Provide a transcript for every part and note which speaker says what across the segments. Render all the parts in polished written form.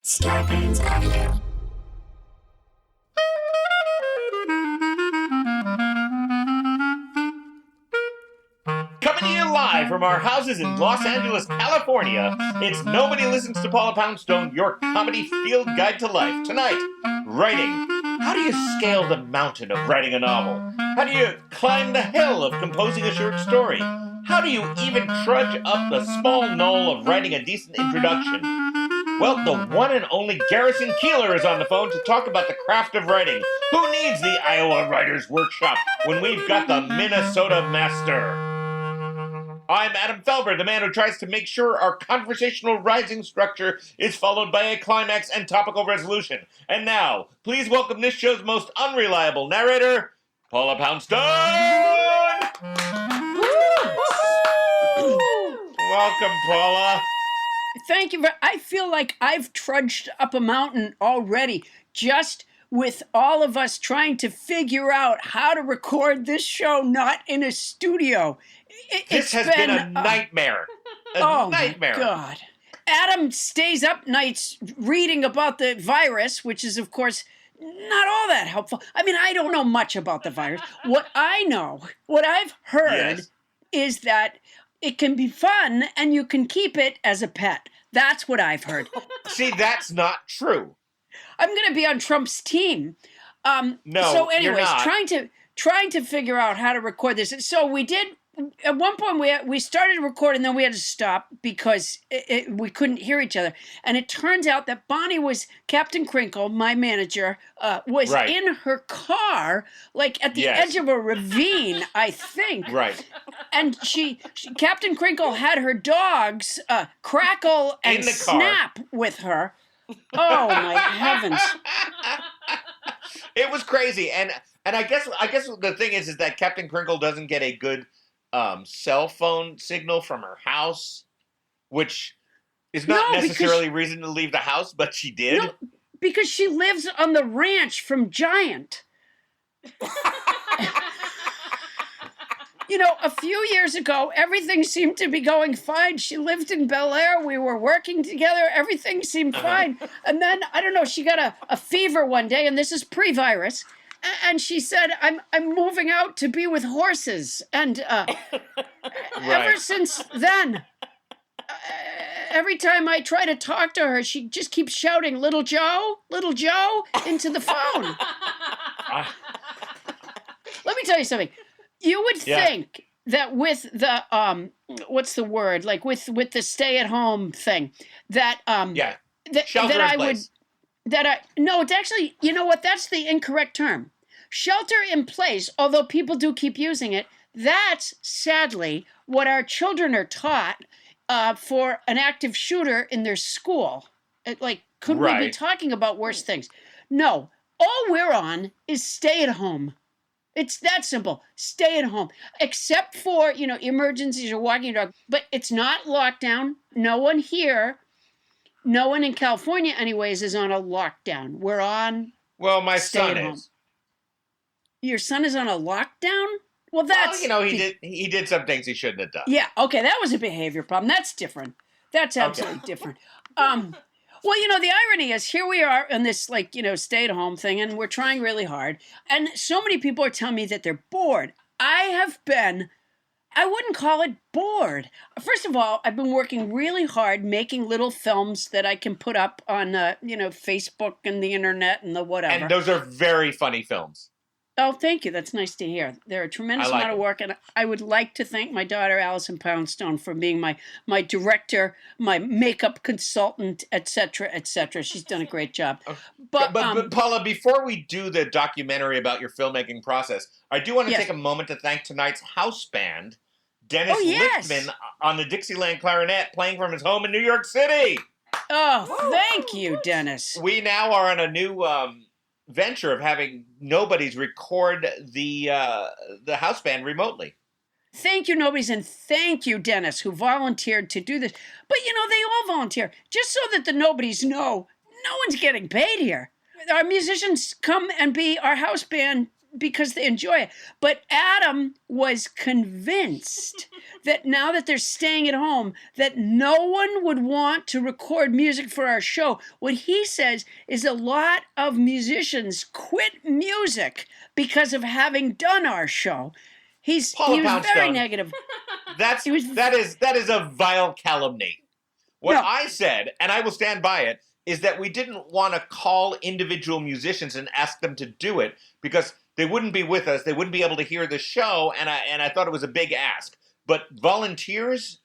Speaker 1: Scarpins Avenue.
Speaker 2: Coming to you live from our houses in Los Angeles, California, it's Nobody Listens to Paula Poundstone, your comedy field guide to life. Tonight, writing. How do you scale the mountain of writing a novel? How do you climb the hill of composing a short story? How do you even trudge up the small knoll of writing a decent introduction? Well, the one and only Garrison Keillor is on the phone to talk about the craft of writing. Who needs the Iowa Writers Workshop when we've got the Minnesota Master? I'm Adam Felber, the man who tries to make sure our conversational rising structure is followed by a climax and topical resolution. And now, please welcome this show's most unreliable narrator, Paula Poundstone! Welcome, Paula.
Speaker 3: Thank you. I feel like I've trudged up a mountain already, just with all of us trying to figure out how to record this show not in a studio.
Speaker 2: This has been a nightmare. A nightmare.
Speaker 3: My God. Adam stays up nights reading about the virus, which is, of course, not all that helpful. I mean, I don't know much about the virus. What I've heard is that it can be fun and you can keep it as a pet. That's what I've heard.
Speaker 2: See, that's not true.
Speaker 3: I'm going to be on Trump's team.
Speaker 2: No,
Speaker 3: so anyways,
Speaker 2: you're not.
Speaker 3: trying to figure out how to record this. So we did. At one point, we started recording, then we had to stop because we couldn't hear each other. And it turns out that Bonnie Captain Crinkle, my manager, was in her car, like at the edge of a ravine, I think.
Speaker 2: Right.
Speaker 3: And Captain Crinkle had her dogs Crackle and Snap with her. Oh my heavens!
Speaker 2: It was crazy, and I guess the thing is that Captain Crinkle doesn't get a good cell phone signal from her house, which is not necessarily reason to leave the house, but she did.
Speaker 3: No, because she lives on the ranch from Giant. You know, a few years ago, everything seemed to be going fine. She lived in Bel Air. We were working together. Everything seemed fine. And then, I don't know, she got a fever one day, and this is pre-virus. And she said, I'm moving out to be with horses. And ever since then, every time I try to talk to her, she just keeps shouting, Little Joe, into the phone. Let me tell you something. You would think that with the what's the word? Like with the stay-at-home thing, that no, it's actually, you know what? That's the incorrect term. Shelter in place, although people do keep using it. That's sadly what our children are taught for an active shooter in their school. Could we be talking about worse things? No, all we're on is stay at home. It's that simple. Stay at home. Except for, emergencies or walking your dog. But it's not lockdown. No one here, no one in California anyways, is on a lockdown. We're on
Speaker 2: my son is.
Speaker 3: Home. Your son is on a lockdown? Well, that's...
Speaker 2: he did some things he shouldn't have done.
Speaker 3: Yeah, okay, that was a behavior problem. That's different. That's absolutely different. Well, the irony is here we are in this, stay-at-home thing, and we're trying really hard. And so many people are telling me that they're bored. I wouldn't call it bored. First of all, I've been working really hard making little films that I can put up on, Facebook and the internet and the whatever.
Speaker 2: And those are very funny films.
Speaker 3: Oh, thank you. That's nice to hear. They're a tremendous amount of work, and I would like to thank my daughter, Allison Poundstone, for being my director, my makeup consultant, etc., etc. She's done a great job.
Speaker 2: But Paula, before we do the documentary about your filmmaking process, I do want to take a moment to thank tonight's house band, Dennis Lichtman on the Dixieland clarinet, playing from his home in New York City.
Speaker 3: Oh, thank you, Dennis.
Speaker 2: We now are on a new... venture of having Nobodies record the house band remotely.
Speaker 3: Thank you, Nobodies, and thank you, Dennis, who volunteered to do this. But, they all volunteer. Just so that the Nobodies know, no one's getting paid here. Our musicians come and be our house band because they enjoy it. But Adam was convinced that now that they're staying at home, that no one would want to record music for our show. What he says is a lot of musicians quit music because of having done our show. He was
Speaker 2: Poundstone.
Speaker 3: very negative.
Speaker 2: That is a vile calumny. What I said, and I will stand by it, is that we didn't want to call individual musicians and ask them to do it because they wouldn't be with us, they wouldn't be able to hear the show, and I thought it was a big ask. But volunteers,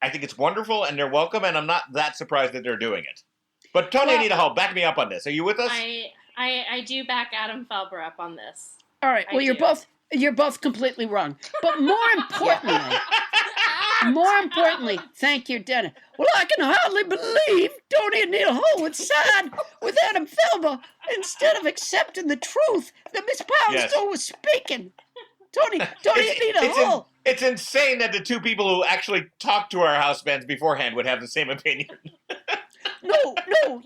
Speaker 2: I think it's wonderful, and they're welcome, and I'm not that surprised that they're doing it. But Tony, I need a help. Back me up on this. Are you with us?
Speaker 1: I do back Adam Felber up on this.
Speaker 3: All right. Well, you're both completely wrong. But more importantly, thank you, Dennis. Well, I can hardly believe Tony and Neil Hall would side with Adam Felber instead of accepting the truth that Miss Poundstone was speaking. Tony and Neil Hall.
Speaker 2: It's insane that the two people who actually talked to our house bands beforehand would have the same opinion.
Speaker 3: No,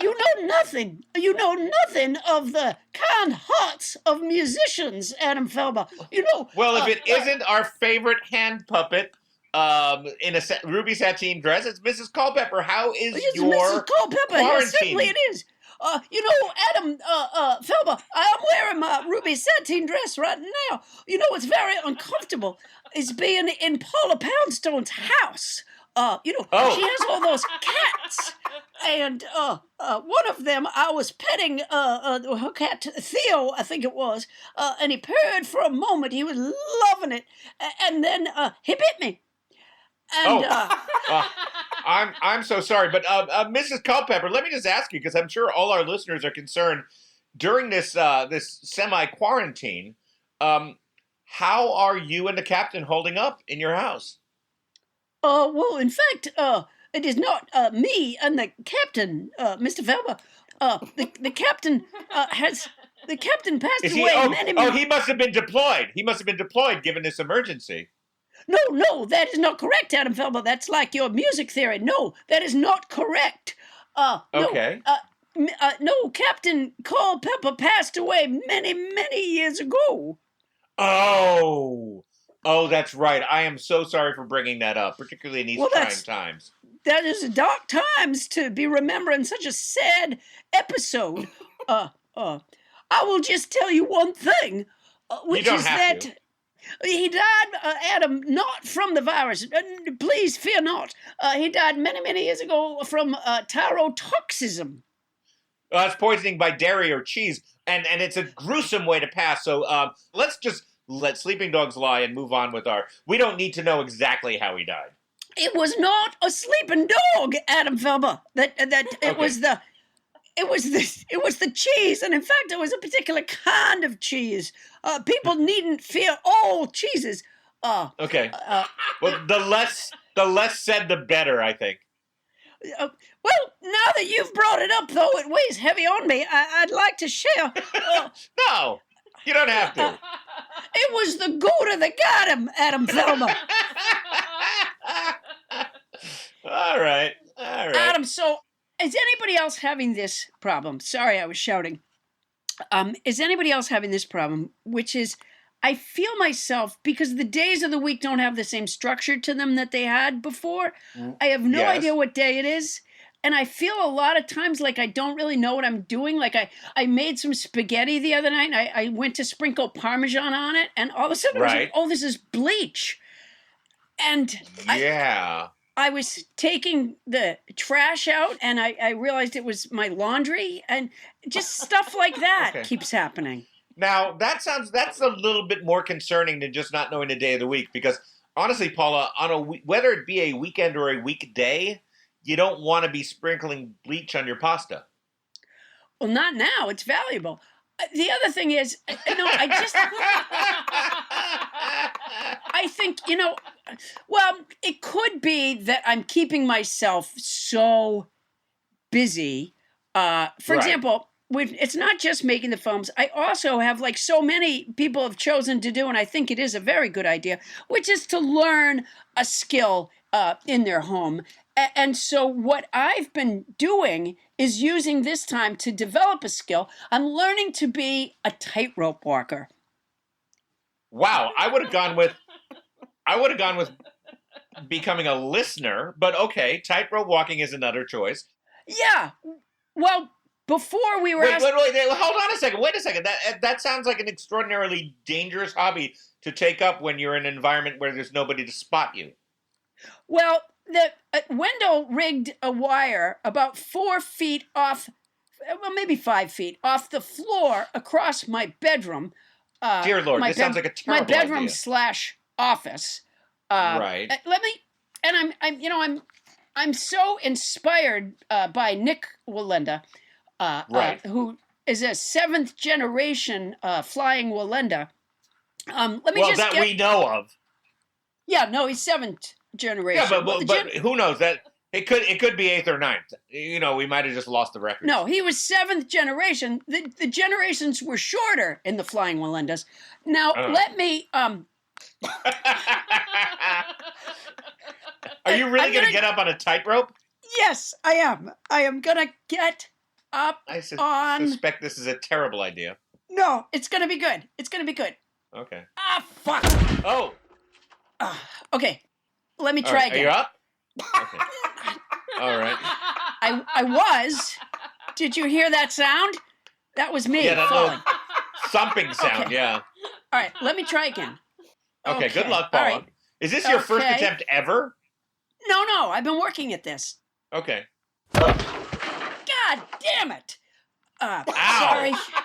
Speaker 3: you know nothing. You know nothing of the kind hearts of musicians, Adam Felber. You know.
Speaker 2: Well, if it isn't our favorite hand puppet in a ruby sateen dress, it's Mrs. Culpepper. How is your
Speaker 3: Mrs. Culpepper?
Speaker 2: quarantine?
Speaker 3: Yes, certainly it is. Adam Felber, I'm wearing my ruby sateen dress right now. You know, it's very uncomfortable. It's being in Paula Poundstone's house. She has all those cats. And one of them, I was petting her cat, Theo, I think it was, and he purred for a moment. He was loving it. And then he bit me. And,
Speaker 2: I'm so sorry, but Mrs. Culpepper, let me just ask you, because I'm sure all our listeners are concerned, during this this semi-quarantine, how are you and the captain holding up in your house?
Speaker 3: Well, in fact, it is not me and the captain, Mr. Felber. The captain the captain passed away many.
Speaker 2: He must have been deployed. He must have been deployed given this emergency.
Speaker 3: No, that is not correct, Adam Felber. That's like your music theory. No, that is not correct.
Speaker 2: Okay.
Speaker 3: No, Captain Culpepper passed away many, many years ago.
Speaker 2: Oh, that's right. I am so sorry for bringing that up, particularly in these trying times.
Speaker 3: That is dark times to be remembering such a sad episode. I will just tell you one thing, which is that he died, Adam, not from the virus. Please fear not. He died many, many years ago from tyrotoxism.
Speaker 2: That's poisoning by dairy or cheese, and it's a gruesome way to pass. So let's just let sleeping dogs lie and move on with our. We don't need to know exactly how he died.
Speaker 3: It was not a sleeping dog, Adam Felber. It was the cheese, and in fact, it was a particular kind of cheese. People needn't fear all cheeses.
Speaker 2: Okay. Well, the less said, the better, I think.
Speaker 3: Well, now that you've brought it up, though, it weighs heavy on me. I'd like to share.
Speaker 2: No, you don't have to.
Speaker 3: It was the Gouda that got him, Adam Felber.
Speaker 2: All right.
Speaker 3: Adam, so is anybody else having this problem? Sorry, I was shouting. Is anybody else having this problem, which is I feel myself, because the days of the week don't have the same structure to them that they had before. I have no idea what day it is. And I feel a lot of times like I don't really know what I'm doing. Like I made some spaghetti the other night, and I went to sprinkle Parmesan on it, and all of a sudden I was like, oh, this is bleach. And I was taking the trash out, and I realized it was my laundry, and just stuff like that keeps happening.
Speaker 2: Now, that's a little bit more concerning than just not knowing the day of the week, because honestly, Paula, whether it be a weekend or a weekday, you don't want to be sprinkling bleach on your pasta.
Speaker 3: Well, not now. It's valuable. The other thing is, I think, well, it could be that I'm keeping myself so busy. For example, it's not just making the films. I also have, like so many people have chosen to do, and I think it is a very good idea, which is to learn a skill in their home. And so what I've been doing is using this time to develop a skill. I'm learning to be a tightrope walker.
Speaker 2: Wow, I would have gone with becoming a listener, but okay, tightrope walking is another choice.
Speaker 3: Yeah. Well, before we were
Speaker 2: Wait,
Speaker 3: asked,
Speaker 2: hold on a second. Wait a second. That sounds like an extraordinarily dangerous hobby to take up when you're in an environment where there's nobody to spot you.
Speaker 3: well, the Wendell rigged a wire about 4 feet off, well, maybe 5 feet off the floor across my bedroom.
Speaker 2: Dear Lord, this sounds like a terrible
Speaker 3: my bedroom
Speaker 2: idea.
Speaker 3: slash office.
Speaker 2: Right.
Speaker 3: Let me, and I'm so inspired by Nick Wallenda,
Speaker 2: Right.
Speaker 3: who is a 7th generation flying Wallenda. Let me
Speaker 2: Well,
Speaker 3: just
Speaker 2: that
Speaker 3: get,
Speaker 2: we know of.
Speaker 3: Yeah, no, he's 7th generation.
Speaker 2: Yeah, but who knows? That it could be 8th or 9th. You know, we might have just lost the record.
Speaker 3: No, he was 7th generation. The generations were shorter in the flying Wallendas. Now, let me.
Speaker 2: Are you really going to get up on a tightrope?
Speaker 3: Yes, I am. I am going to get up
Speaker 2: I
Speaker 3: on.
Speaker 2: suspect this is a terrible idea.
Speaker 3: No, it's going to be good. It's going to be good.
Speaker 2: Okay.
Speaker 3: Ah, fuck.
Speaker 2: Oh.
Speaker 3: Okay, let me try again.
Speaker 2: Are you up? Okay. All right.
Speaker 3: I was. Did you hear that sound? That was me
Speaker 2: Yeah, that
Speaker 3: falling.
Speaker 2: little thumping sound.
Speaker 3: Okay.
Speaker 2: Yeah.
Speaker 3: All right, let me try again.
Speaker 2: Okay. Good luck, Paula.
Speaker 3: All right.
Speaker 2: Is this your first
Speaker 3: Okay.
Speaker 2: attempt ever?
Speaker 3: No, I've been working at this.
Speaker 2: Okay.
Speaker 3: God damn it!
Speaker 2: Ow.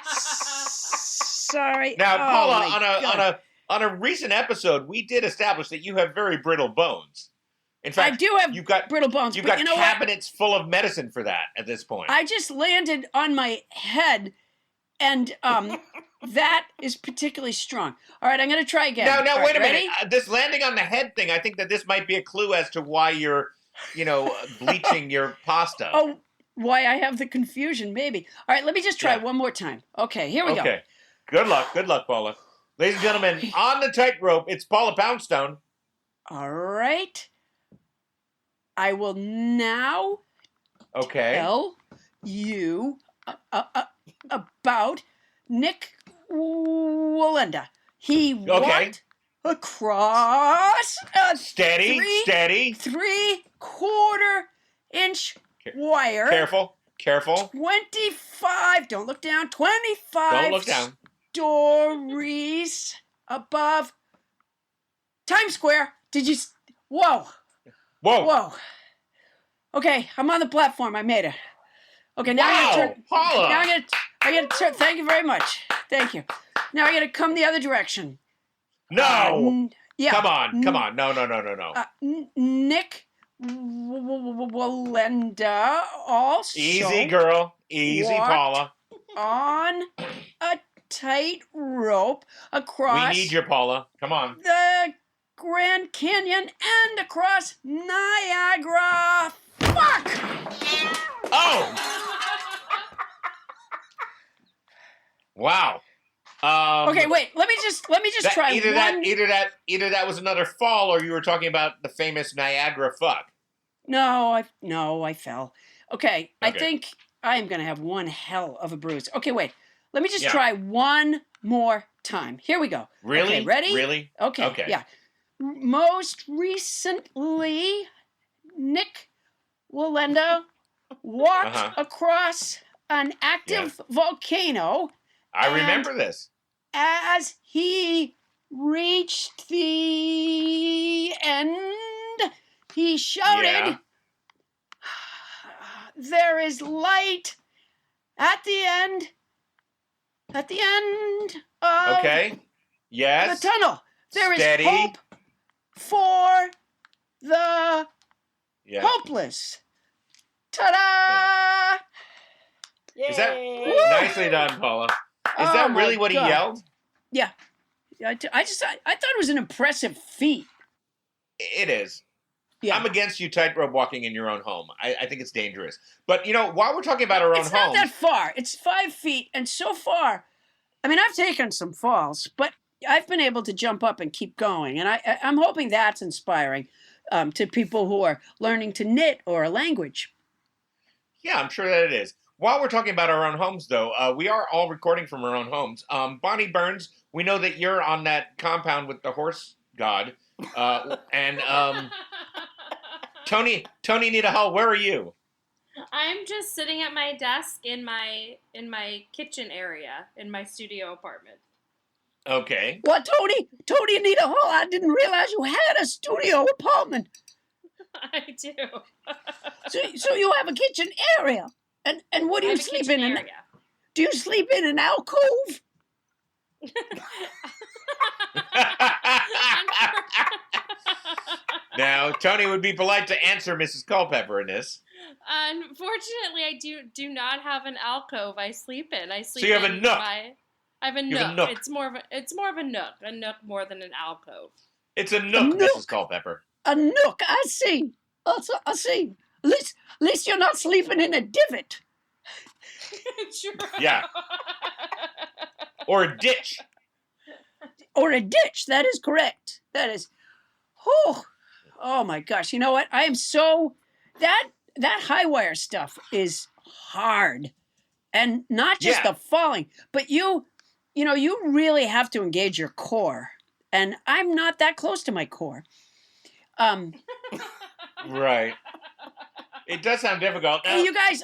Speaker 3: Sorry.
Speaker 2: Now,
Speaker 3: Oh,
Speaker 2: Paula,
Speaker 3: my God.
Speaker 2: on a recent episode, we did establish that you have very brittle bones. In fact,
Speaker 3: I do have
Speaker 2: you've got
Speaker 3: brittle bones,
Speaker 2: You've
Speaker 3: but
Speaker 2: got
Speaker 3: you know
Speaker 2: cabinets full of medicine for that at this point.
Speaker 3: I just landed on my head, and that is particularly strong. All right, I'm going to try again.
Speaker 2: Now,
Speaker 3: All
Speaker 2: wait a
Speaker 3: right,
Speaker 2: minute.
Speaker 3: ready?
Speaker 2: This landing on the head thing, I think that this might be a clue as to why you're, bleaching your pasta.
Speaker 3: Oh, why I have the confusion, maybe. All right, let me just try one more time. Okay, here we go.
Speaker 2: Okay. Good luck, Paula. Ladies and gentlemen, on the tightrope, it's Paula Poundstone.
Speaker 3: All right. I will now tell you about Nick Wallenda. He walked across a
Speaker 2: Steady.
Speaker 3: 3/4-inch wire.
Speaker 2: Careful.
Speaker 3: 25, don't look down, 25
Speaker 2: Don't look down.
Speaker 3: stories above Times Square. Did you... Whoa. Okay, I'm on the platform. I made it. Okay, now I'm gonna turn.
Speaker 2: Paula.
Speaker 3: Now I gotta turn. Thank you very much. Thank you. Now I gotta come the other direction.
Speaker 2: No.
Speaker 3: Yeah.
Speaker 2: Come on. No.
Speaker 3: Nick Wallenda also.
Speaker 2: Easy, girl. Easy,
Speaker 3: walked
Speaker 2: Paula.
Speaker 3: On a tight rope across.
Speaker 2: We need you, Paula. Come on.
Speaker 3: The Grand Canyon and across Niagara. Fuck!
Speaker 2: Oh! Wow.
Speaker 3: Okay, wait. Let me just try
Speaker 2: either
Speaker 3: one.
Speaker 2: Either that was another fall, or you were talking about the famous Niagara fuck.
Speaker 3: No, I fell. Okay, I think I am gonna have one hell of a bruise. Okay, wait. Let me just try one more time. Here we go.
Speaker 2: Really?
Speaker 3: Okay, ready?
Speaker 2: Really?
Speaker 3: Okay. Yeah. Most recently, Nick Wallenda walked across an active volcano.
Speaker 2: I remember this.
Speaker 3: As he reached the end, he shouted, "There is light at the end of the tunnel. There is hope for the hopeless." Ta-da!
Speaker 2: Is that nicely done, Paula? Is that really what he yelled?
Speaker 3: Yeah. I thought it was an impressive feat.
Speaker 2: It is.
Speaker 3: Yeah.
Speaker 2: I'm against you tightrope walking in your own home. I think it's dangerous. But, while we're talking about our own homes...
Speaker 3: It's not that far. It's 5 feet. And so far, I mean, I've taken some falls, but I've been able to jump up and keep going. And I'm hoping that's inspiring to people who are learning to knit or a language.
Speaker 2: Yeah, I'm sure that it is. While we're talking about our own homes, though, we are all recording from our own homes. Bonnie Burns We know that you're on that compound with the horse god. And Tony Nita Hall, where are you?
Speaker 1: I'm just sitting at my desk in my kitchen area in my studio apartment.
Speaker 2: Okay.
Speaker 3: What, Tony Anita Hall? I didn't realize you had a studio apartment.
Speaker 1: I do.
Speaker 3: So you have a kitchen area, and what do you sleep in?
Speaker 1: Area.
Speaker 3: Do you sleep in an alcove?
Speaker 2: Now, Tony would be polite to answer Mrs. Culpepper in this.
Speaker 1: Unfortunately, I do not have an alcove I sleep in. I sleep.
Speaker 2: So you have a nook.
Speaker 1: I have a
Speaker 2: You
Speaker 1: nook.
Speaker 2: have a nook.
Speaker 1: It's more of a nook. A nook more than an alcove.
Speaker 2: It's a nook, Mrs. Culpepper.
Speaker 3: A nook. I see. I see. At least you're not sleeping in a divot.
Speaker 1: True.
Speaker 2: Yeah. Or a ditch.
Speaker 3: Or a ditch. That is correct. That is. Oh my gosh. You know what? I am so that high wire stuff is hard, and not just the falling, but you really have to engage your core, and I'm not that close to my core.
Speaker 2: Right. It does sound difficult. Now,
Speaker 3: Hey, you guys,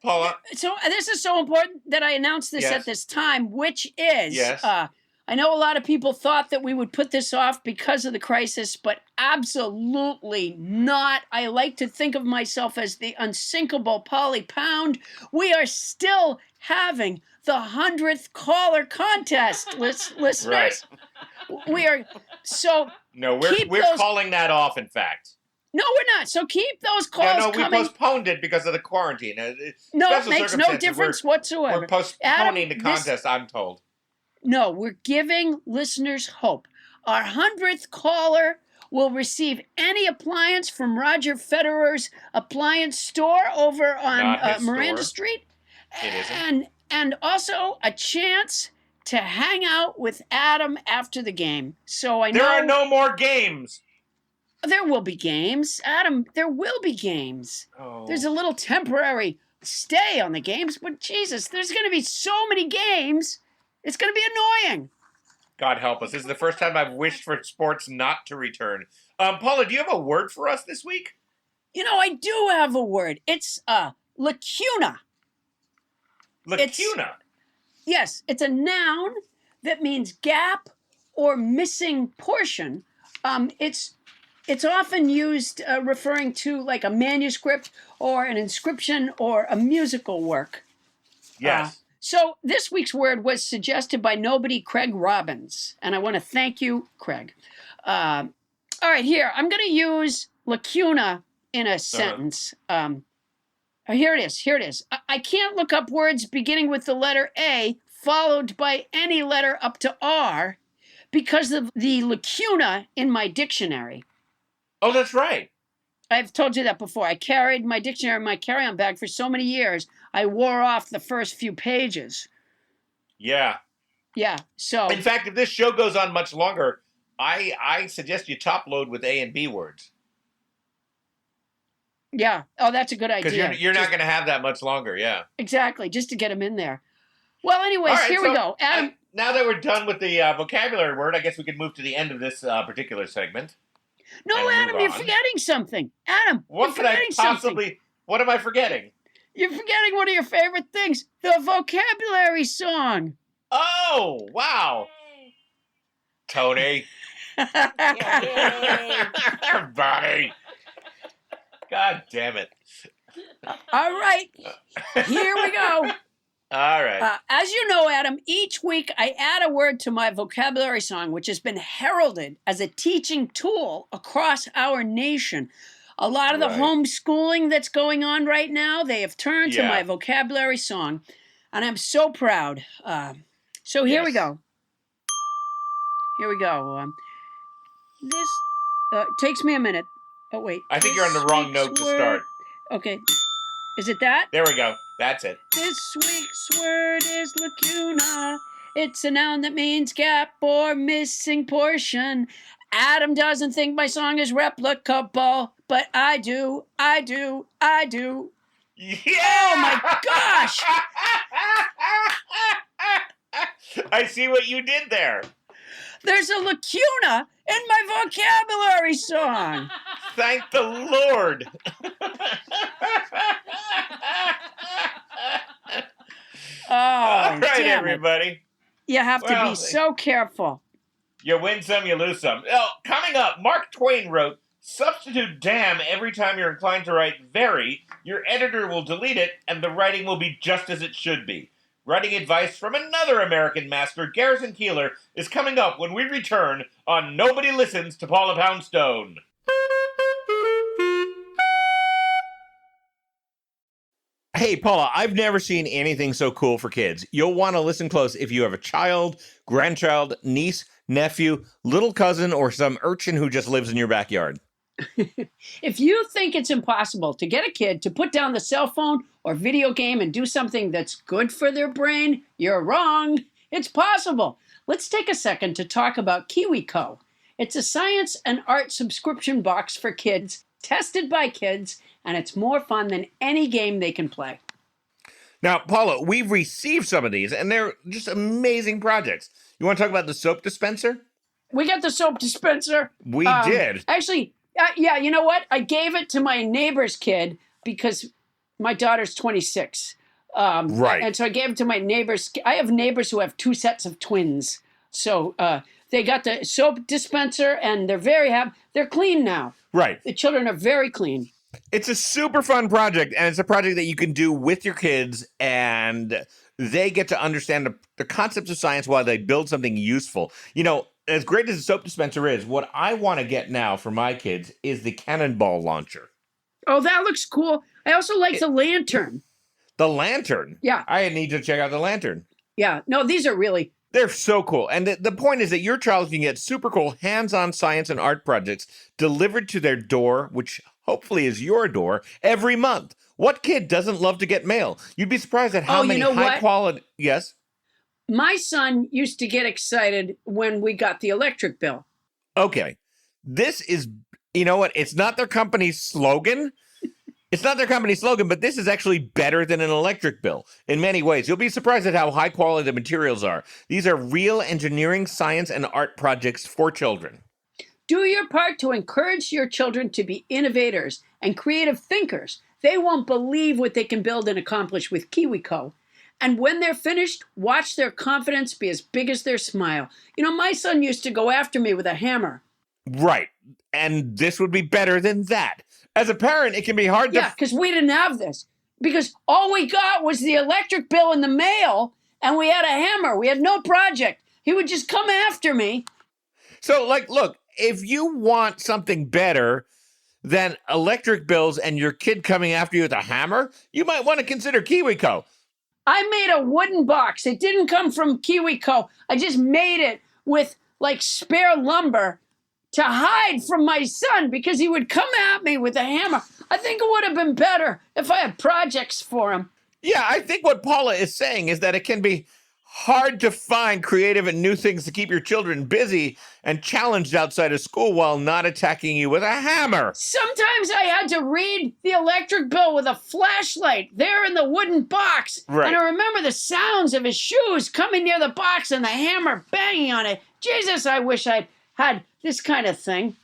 Speaker 2: Paula.
Speaker 3: So this is so important that I announced this at this time, which is, I know a lot of people thought that we would put this off because of the crisis, but absolutely not. I like to think of myself as the unsinkable Polly Pound. We are still having the 100th caller contest, listeners.
Speaker 2: Right.
Speaker 3: We are, so
Speaker 2: No, we're calling that off, in fact.
Speaker 3: No, we're not. So keep those calls
Speaker 2: we
Speaker 3: coming.
Speaker 2: postponed it because of the quarantine.
Speaker 3: No, it makes no difference whatsoever.
Speaker 2: We're postponing the contest, I'm told.
Speaker 3: No, we're giving listeners hope. Our 100th caller will receive any appliance from Roger Federer's appliance store over on Miranda Street.
Speaker 2: It isn't.
Speaker 3: And also a chance to hang out with Adam after the game. So I know...
Speaker 2: There are no more games.
Speaker 3: There will be games. Adam, there will be games.
Speaker 2: Oh.
Speaker 3: There's a little temporary stay on the games, but Jesus, there's going to be so many games. It's going to be annoying.
Speaker 2: God help us. This is the first time I've wished for sports not to return. Paula, do you have a word for us this week?
Speaker 3: You know, I do have a word. It's lacuna.
Speaker 2: Lacuna?
Speaker 3: Yes, it's a noun that means gap or missing portion. It's often used referring to like a manuscript or an inscription or a musical work.
Speaker 2: Yes.
Speaker 3: So this week's word was suggested by nobody Craig Robbins, and I want to thank you, Craig. All right, here, I'm going to use lacuna in a sentence. Here it is. I can't look up words beginning with the letter A followed by any letter up to R because of the lacuna in my dictionary.
Speaker 2: Oh, that's right.
Speaker 3: I've told you that before. I carried my dictionary in my carry-on bag for so many years, I wore off the first few pages.
Speaker 2: Yeah.
Speaker 3: Yeah, so...
Speaker 2: In fact, if this show goes on much longer, I suggest you top load with A and B words.
Speaker 3: Yeah. Oh, that's a good idea.
Speaker 2: Because you're not going to have that much longer, yeah.
Speaker 3: Exactly, just to get them in there. Well, anyways,
Speaker 2: right,
Speaker 3: here we go. Adam...
Speaker 2: now that we're done with the vocabulary word, I guess we could move to the end of this particular segment.
Speaker 3: No, Adam, you're forgetting something. Adam,
Speaker 2: what could I possibly... What am I forgetting?
Speaker 3: You're forgetting one of your favorite things, the vocabulary song.
Speaker 2: Oh, wow.
Speaker 1: Yay.
Speaker 2: Tony. Everybody. God damn it.
Speaker 3: All right, here we go.
Speaker 2: All right.
Speaker 3: As you know, Adam, each week I add a word to my vocabulary song, which has been heralded as a teaching tool across our nation. A lot of the homeschooling that's going on right now, they have turned to my vocabulary song, and I'm so proud. So here we go. Here we go. This takes me a minute. Oh, wait.
Speaker 2: I think you're on the wrong note to start.
Speaker 3: Okay. Is it that?
Speaker 2: There we go. That's it.
Speaker 3: This week's word is lacuna. It's a noun that means gap or missing portion. Adam doesn't think my song is replicable, but I do.
Speaker 2: Yeah!
Speaker 3: Oh my gosh!
Speaker 2: I see what you did there.
Speaker 3: There's a lacuna in my vocabulary song.
Speaker 2: Thank the Lord.
Speaker 3: Oh,
Speaker 2: All right,
Speaker 3: damn it.
Speaker 2: everybody.
Speaker 3: You have to be so careful.
Speaker 2: You win some, you lose some. Oh, coming up, Mark Twain wrote, substitute damn every time you're inclined to write very. Your editor will delete it, and the writing will be just as it should be. Writing advice from another American master, Garrison Keillor, is coming up when we return on Nobody Listens to Paula Poundstone. Hey, Paula, I've never seen anything so cool for kids. You'll want to listen close if you have a child, grandchild, niece, nephew, little cousin, or some urchin who just lives in your backyard.
Speaker 3: If you think it's impossible to get a kid to put down the cell phone or video game and do something that's good for their brain, you're wrong. It's possible. Let's take a second to talk about KiwiCo. It's a science and art subscription box for kids, tested by kids, and it's more fun than any game they can play.
Speaker 2: Now, Paula, we've received some of these, and they're just amazing projects. You want to talk about the soap dispenser?
Speaker 3: We got the soap dispenser.
Speaker 2: We did.
Speaker 3: Actually, yeah, you know what? I gave it to my neighbor's kid because my daughter's 26.
Speaker 2: Right.
Speaker 3: And so I gave it to my neighbors. I have neighbors who have two sets of twins. So they got the soap dispenser, and they're very happy. They're clean now.
Speaker 2: Right.
Speaker 3: The children are very clean.
Speaker 2: It's a super fun project, and it's a project that you can do with your kids, and they get to understand the concepts of science while they build something useful. You know, as great as the soap dispenser is, what I want to get now for my kids is the cannonball launcher.
Speaker 3: Oh, that looks cool. I also like the lantern.
Speaker 2: The lantern?
Speaker 3: Yeah.
Speaker 2: I need to check out the lantern.
Speaker 3: Yeah. No, these are really...
Speaker 2: They're so cool. And the point is that your child can get super cool hands-on science and art projects delivered to their door, which hopefully is your door, every month. What kid doesn't love to get mail? You'd be surprised at how many high-quality... Yes?
Speaker 3: My son used to get excited when we got the electric bill.
Speaker 2: Okay. This is, you know what? It's not their company's slogan. It's not their company's slogan, but this is actually better than an electric bill in many ways. You'll be surprised at how high quality the materials are. These are real engineering, science, and art projects for children.
Speaker 3: Do your part to encourage your children to be innovators and creative thinkers. They won't believe what they can build and accomplish with KiwiCo. And when they're finished, watch their confidence be as big as their smile. You know, my son used to go after me with a hammer.
Speaker 2: Right. And this would be better than that. As a parent, it can be hard to...
Speaker 3: Yeah, because we didn't have this. Because all we got was the electric bill in the mail, and we had a hammer. We had no project. He would just come after me.
Speaker 2: So, look, if you want something better than electric bills and your kid coming after you with a hammer, you might want to consider KiwiCo.
Speaker 3: I made a wooden box. It didn't come from KiwiCo. I just made it with, spare lumber to hide from my son because he would come at me with a hammer. I think it would have been better if I had projects for him.
Speaker 2: Yeah, I think what Paula is saying is that it can be hard to find creative and new things to keep your children busy and challenged outside of school while not attacking you with a hammer.
Speaker 3: Sometimes I had to read the electric bill with a flashlight there in the wooden box.
Speaker 2: Right.
Speaker 3: And I remember the sounds of his shoes coming near the box and the hammer banging on it. Jesus, I wish I'd had this kind of thing.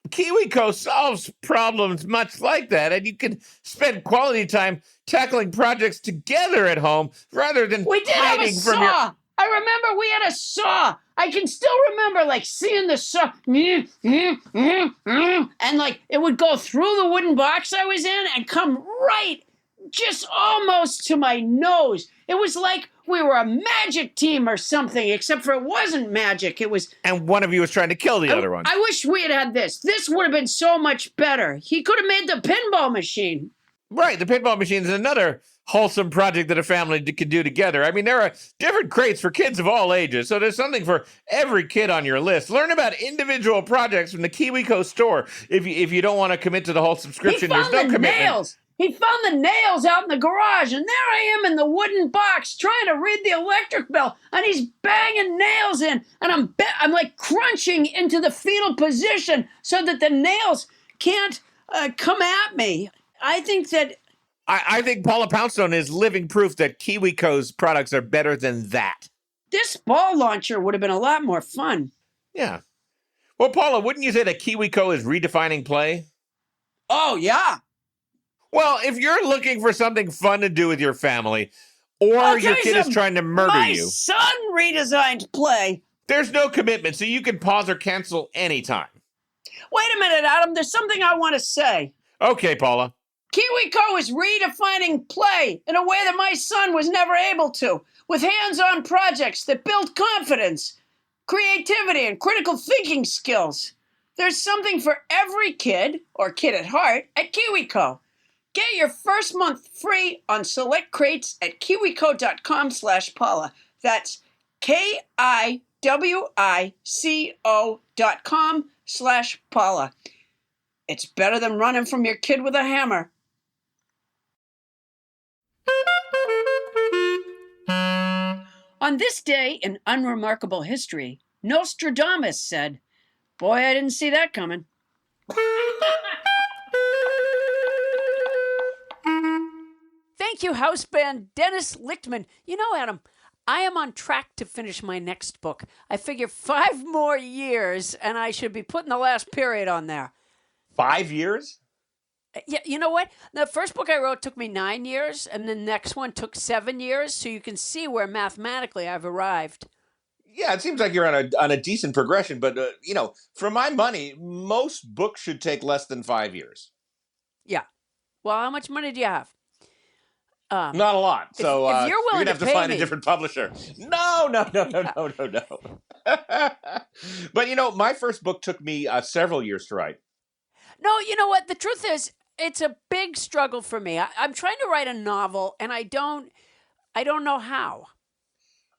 Speaker 2: KiwiCo solves problems much like that, and you can spend quality time tackling projects together at home rather than
Speaker 3: we did have a
Speaker 2: hiding from
Speaker 3: saw. I remember we had a saw. I can still remember seeing the saw, and it would go through the wooden box I was in and come right, just almost to my nose. It was like we were a magic team or something, except for it wasn't magic. It was...
Speaker 2: And one of you was trying to kill the other one.
Speaker 3: I wish we had had this. This would have been so much better. He could have made the pinball machine.
Speaker 2: Right, the pinball machine is another wholesome project that a family can do together. I mean, there are different crates for kids of all ages, so there's something for every kid on your list. Learn about individual projects from the KiwiCo store. If you don't want to commit to the whole subscription, there's no commitment.
Speaker 3: Nails. He found the nails out in the garage, and there I am in the wooden box trying to read the electric bill, and he's banging nails in, and I'm crunching into the fetal position so that the nails can't come at me. I think that...
Speaker 2: I think Paula Poundstone is living proof that KiwiCo's products are better than that.
Speaker 3: This ball launcher would have been a lot more fun.
Speaker 2: Yeah. Well, Paula, wouldn't you say that KiwiCo is redefining play?
Speaker 3: Oh, yeah.
Speaker 2: Well, if you're looking for something fun to do with your family, or
Speaker 3: I'll
Speaker 2: your
Speaker 3: tell
Speaker 2: kid
Speaker 3: you
Speaker 2: is trying to murder
Speaker 3: My
Speaker 2: you,
Speaker 3: son redesigned play.
Speaker 2: there's no commitment, so you can pause or cancel anytime.
Speaker 3: Wait a minute, Adam. There's something I want to say.
Speaker 2: Okay, Paula.
Speaker 3: KiwiCo is redefining play in a way that my son was never able to, with hands-on projects that build confidence, creativity, and critical thinking skills. There's something for every kid, or kid at heart, at KiwiCo. Get your first month free on select crates at kiwico.com/Paula. That's KIWICO.com/Paula. It's better than running from your kid with a hammer. On this day in unremarkable history, Nostradamus said, "Boy, I didn't see that coming." Thank you, house band Dennis Lichtman. You know, Adam, I am on track to finish my next book. I figure 5 more years, and I should be putting the last period on there.
Speaker 2: 5 years?
Speaker 3: Yeah, you know what? The first book I wrote took me 9 years, and the next one took 7 years, so you can see where mathematically I've arrived.
Speaker 2: Yeah, it seems like you're on a decent progression, but, for my money, most books should take less than 5 years.
Speaker 3: Yeah. Well, how much money do you have?
Speaker 2: Not a lot, so
Speaker 3: if you're willing
Speaker 2: going to have to
Speaker 3: pay
Speaker 2: find
Speaker 3: me.
Speaker 2: A different publisher. No. But, my first book took me several years to write.
Speaker 3: No, you know what? The truth is, it's a big struggle for me. I'm trying to write a novel, and I don't know how.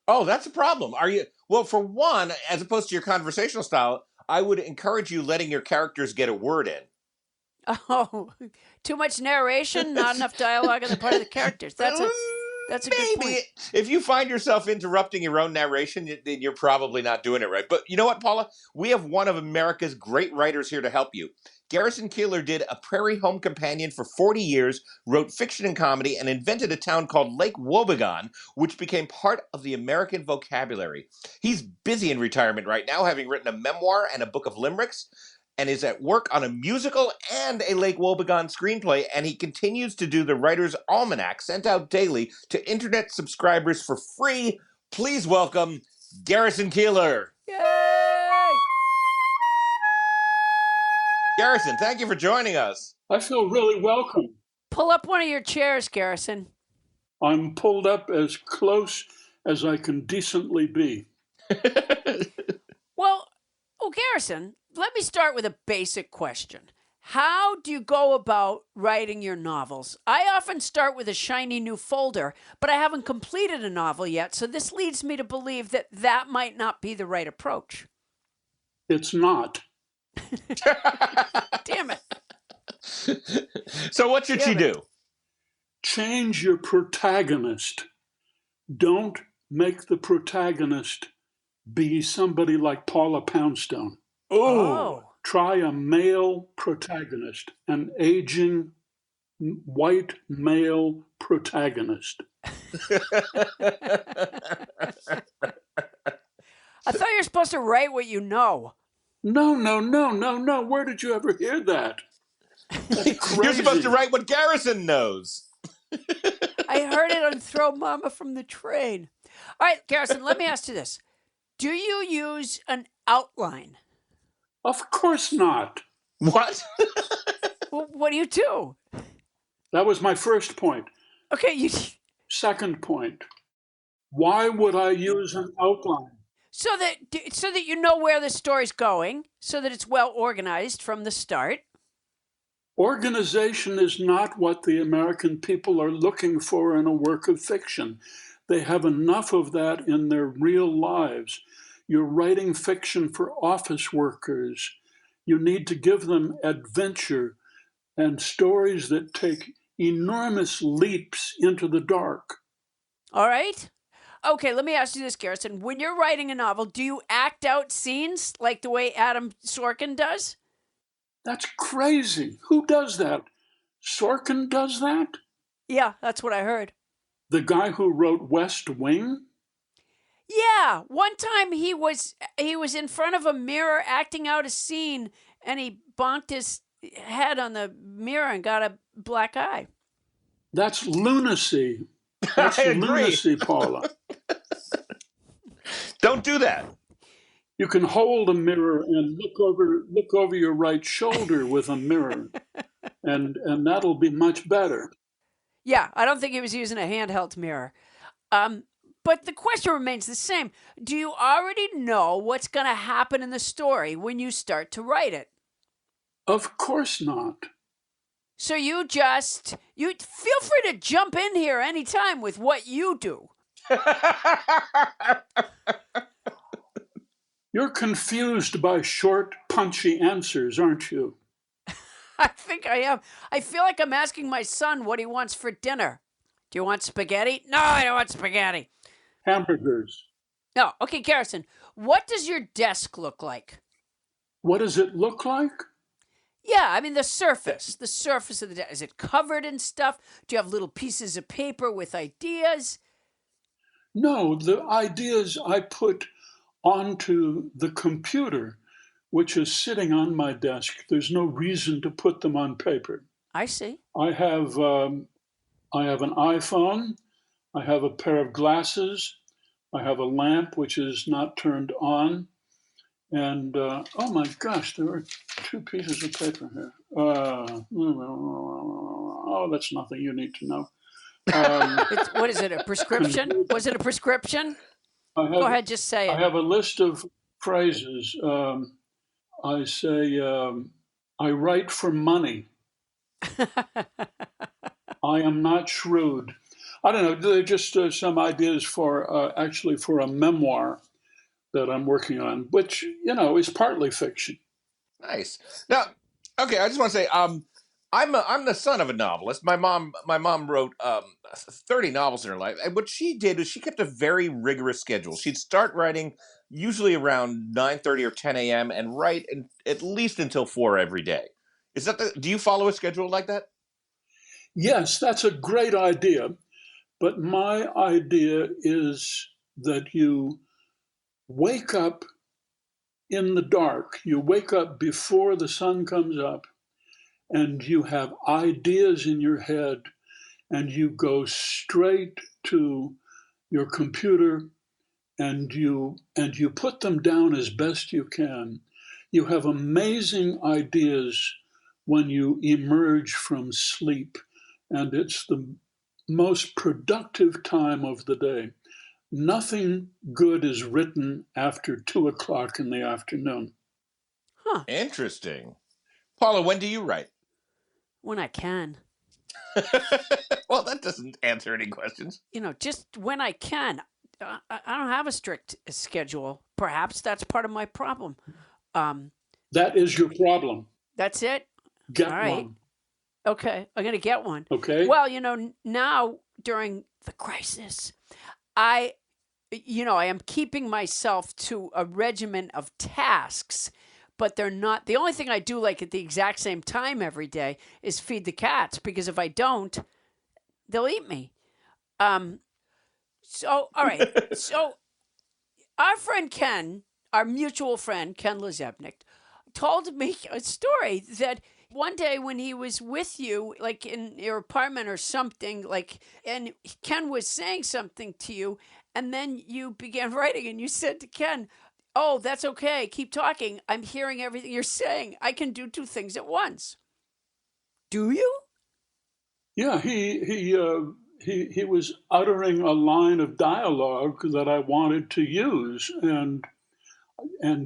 Speaker 2: Oh, that's a problem. Are you? Well, for one, as opposed to your conversational style, I would encourage you letting your characters get a word in.
Speaker 3: Oh, too much narration, not enough dialogue on the part of the characters. That's a good point.
Speaker 2: If you find yourself interrupting your own narration, then you're probably not doing it right. But you know what, Paula? We have one of America's great writers here to help you. Garrison Keillor did A Prairie Home Companion for 40 years, wrote fiction and comedy, and invented a town called Lake Wobegon, which became part of the American vocabulary. He's busy in retirement right now, having written a memoir and a book of limericks, and is at work on a musical and a Lake Wobegon screenplay, and he continues to do the Writer's Almanac sent out daily to internet subscribers for free. Please welcome Garrison Keillor.
Speaker 3: Yay!
Speaker 2: Garrison, thank you for joining us.
Speaker 4: I feel really welcome.
Speaker 3: Pull up one of your chairs, Garrison.
Speaker 4: I'm pulled up as close as I can decently be.
Speaker 3: Well, Garrison, let me start with a basic question. How do you go about writing your novels? I often start with a shiny new folder, but I haven't completed a novel yet, so this leads me to believe that might not be the right approach.
Speaker 4: It's not.
Speaker 3: Damn it.
Speaker 2: So what should she do?
Speaker 4: Change your protagonist. Don't make the protagonist be somebody like Paula Poundstone.
Speaker 3: Oh.
Speaker 4: Try a male protagonist, an aging white male protagonist.
Speaker 3: I thought you were supposed to write what you know.
Speaker 4: No. Where did you ever hear that? That's crazy.
Speaker 2: You're supposed to write what Garrison knows.
Speaker 3: I heard it on Throw Mama from the Train. All right, Garrison, let me ask you this. Do you use an outline?
Speaker 4: Of course not.
Speaker 2: What?
Speaker 3: Well, what do you do?
Speaker 4: That was my first point.
Speaker 3: Okay,
Speaker 4: Second point. Why would I use an outline?
Speaker 3: So that you know where the story's going, so that it's well organized from the start.
Speaker 4: Organization is not what the American people are looking for in a work of fiction. They have enough of that in their real lives. You're writing fiction for office workers. You need to give them adventure and stories that take enormous leaps into the dark.
Speaker 3: All right. Okay, let me ask you this, Garrison. When you're writing a novel, do you act out scenes like the way Adam Sorkin does?
Speaker 4: That's crazy. Who does that? Sorkin does that?
Speaker 3: Yeah, that's what I heard.
Speaker 4: The guy who wrote West Wing?
Speaker 3: Yeah, one time he was in front of a mirror acting out a scene, and he bonked his head on the mirror and got a black eye.
Speaker 4: That's lunacy. That's
Speaker 2: I agree.
Speaker 4: lunacy, Paula.
Speaker 2: Don't do that.
Speaker 4: You can hold a mirror and look over your right shoulder with a mirror, and that'll be much better.
Speaker 3: Yeah, I don't think he was using a handheld mirror. But the question remains the same. Do you already know what's going to happen in the story when you start to write it?
Speaker 4: Of course not.
Speaker 3: So you feel free to jump in here anytime with what you do.
Speaker 4: You're confused by short, punchy answers, aren't you?
Speaker 3: I think I am. I feel like I'm asking my son what he wants for dinner. Do you want spaghetti? No, I don't want spaghetti.
Speaker 4: Hamburgers.
Speaker 3: No. Okay, Garrison, what does your desk look like?
Speaker 4: What does it look like?
Speaker 3: Yeah, I mean the surface of the desk. Is it covered in stuff? Do you have little pieces of paper with ideas?
Speaker 4: No, the ideas I put onto the computer, which is sitting on my desk. There's no reason to put them on paper.
Speaker 3: I see.
Speaker 4: I have an iPhone. I have a pair of glasses. I have a lamp which is not turned on. And oh my gosh, there are 2 pieces of paper here. Oh, that's nothing you need to know.
Speaker 3: What is it, a prescription? Was it a prescription? Go ahead, just say it.
Speaker 4: I have a list of phrases. I say, I write for money. I am not shrewd. I don't know. They're just some ideas for actually for a memoir that I'm working on, which, is partly fiction.
Speaker 2: Nice. Now, okay, I just want to say, I'm the son of a novelist. My mom wrote 30 novels in her life, and what she did is she kept a very rigorous schedule. She'd start writing usually around 9:30 or 10 a.m. and write at least until 4 every day. Do you follow a schedule like that?
Speaker 4: Yes, that's a great idea. But my idea is that you wake up in the dark. You wake up before the sun comes up, and you have ideas in your head, and you go straight to your computer, and you put them down as best you can. You have amazing ideas when you emerge from sleep, and it's the most productive time of the day. Nothing good is written after 2:00 in the afternoon.
Speaker 3: Huh.
Speaker 2: Interesting. Paula, when do you write?
Speaker 3: When I can.
Speaker 2: Well, that doesn't answer any questions.
Speaker 3: Just when I can. I don't have a strict schedule. Perhaps that's part of my problem.
Speaker 4: That is your problem.
Speaker 3: That's it?
Speaker 4: Get
Speaker 3: All right.
Speaker 4: one.
Speaker 3: Okay, I'm going to get one.
Speaker 4: Okay.
Speaker 3: Well, now during the crisis, I am keeping myself to a regimen of tasks, but they're not. The only thing I do like at the exact same time every day is feed the cats, because if I don't, they'll eat me. So, all right. So our friend Ken, our mutual friend, Ken Lezebnik, told me a story that one day when he was with you, like in your apartment or something, and Ken was saying something to you, and then you began writing, and you said to Ken, "Oh, that's okay. Keep talking. I'm hearing everything you're saying. I can do 2 things at once." Do you?
Speaker 4: Yeah, he was uttering a line of dialogue that I wanted to use, and